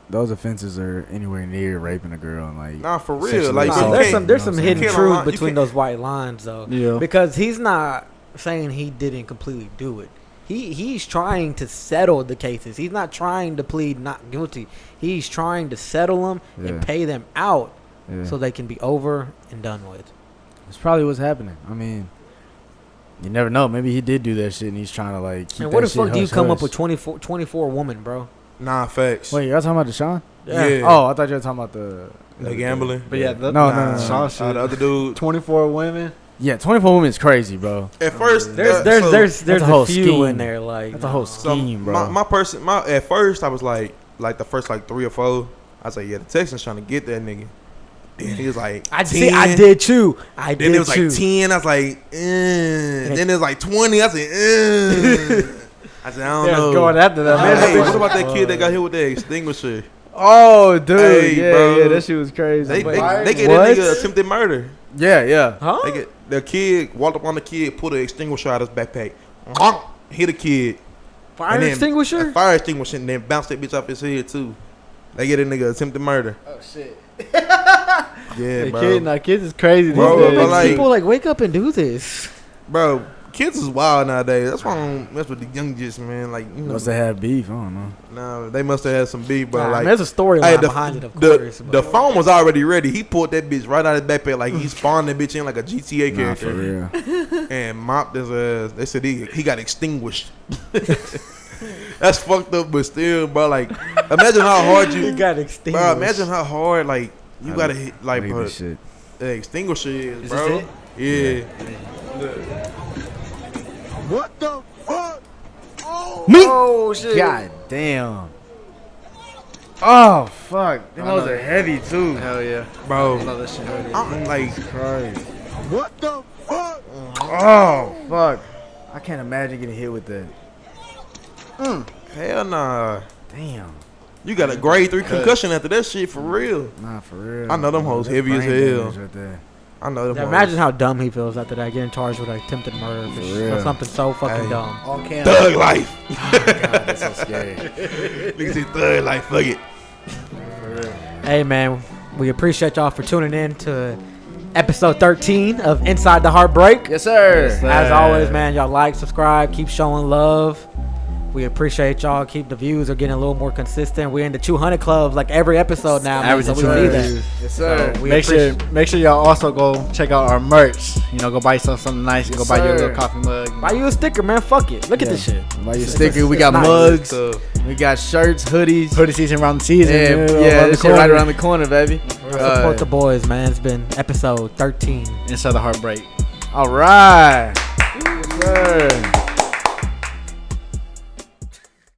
those offenses are anywhere near raping a girl and like. Nah, for real. Sexually Like Nah, you assault, there's can't- some there's some you know what I'm hidden saying? truth You can't- between those white lines though. Yeah. Because he's not saying he didn't completely do it. He's trying to settle the cases. He's not trying to plead not guilty. He's trying to settle them Yeah. and pay them out Yeah. so they can be over and done with. That's probably what's happening. I mean, you never know. Maybe he did do that shit and he's trying to like keep And what that the fuck shit do you hush come up hush. with 24 women, bro? Nah, facts. Wait, y'all talking about Deshaun? Yeah. Oh, I thought you were talking about the gambling. But yeah, the, No, Nah, Deshaun shit. the other dude. 24 women. Yeah, 24 women is crazy, bro. At first, There's That's a whole a few scheme. in there like That's a whole So scheme, bro. at first I was like the first like 3 or 4. I was like, yeah, the Texans trying to get that nigga. Then he was like, I 10. see. I did too. I Then did it was too. like 10. I was like, Then it was like 20. I said, I said, I don't Yeah, know. going after that. Man, Hey, that what bitch- about that kid that got hit with the extinguisher? Oh, dude, Hey, yeah, bro. yeah, that shit was crazy. They But- gave What? that nigga attempted murder. yeah, yeah. Huh? They get the kid walked up on the kid, put an extinguisher out of his backpack, hit a kid. Fire and then extinguisher? A fire extinguisher, and then bounced that bitch off his head too. They get a nigga attempted murder. Oh shit. Yeah, The bro. kids is crazy. Bro, these but days. like- People like wake up and do this. Bro, kids is wild nowadays. That's why I don't mess with the youngest, man. Like, you know, Must have had beef. I don't know. nah, they must have had some beef, bro. Nah, like, there's a storyline hey, behind it, of the, course. the but- phone was already ready. He pulled that bitch right out of his backpack like he spawned that bitch in like a GTA Nah, for character real. and mopped his ass. They said he got extinguished. That's fucked up, but still, bro. Like, imagine how hard He you, got extinguished. bro. Imagine how hard like you I gotta hit like, Look at bro. this shit. The extinguisher is, Is bro. this it? Yeah. What the fuck? Oh shit! God damn! Oh fuck! Them hoes are heavy too. Hell yeah, Bro, I love this shit. I'm like, Christ! What the fuck? Oh fuck! I can't imagine getting hit with that. hell nah. Damn! You got a grade 3 concussion after that shit for real. Nah, for real. I know them hoes That's heavy as brain hell. damage right there. I know them Yeah, hoes. imagine how dumb he feels after that, getting charged with attempted murder For or real. something so fucking Hey. dumb. On camera. Thug life. God, that's so scary. Nigga say thug life. Fuck it. Hey man, we appreciate y'all for tuning in to episode 13 of Inside the Heartbreak. Yes, sir. As always, man, y'all like, subscribe, keep showing love. We appreciate y'all. Keep the views are getting a little more consistent. We're in the 200 clubs like every episode now, man, so we Averaging need 200 that. Yes, sir. So we Make sure y'all also go check out our merch. You know, go buy yourself something nice. Go Yes, buy your sir. little coffee mug. buy you a sticker, man. Fuck it. Look at this shit. Buy your sticker. We got nice. mugs. So, We got shirts, hoodies. Hoodie season around the season. Yeah, you know, yeah, around this the shit right corner. around the corner, baby. Support the boys, man. It's been episode 13. Inside the Heartbreak. All right. Yes, sir.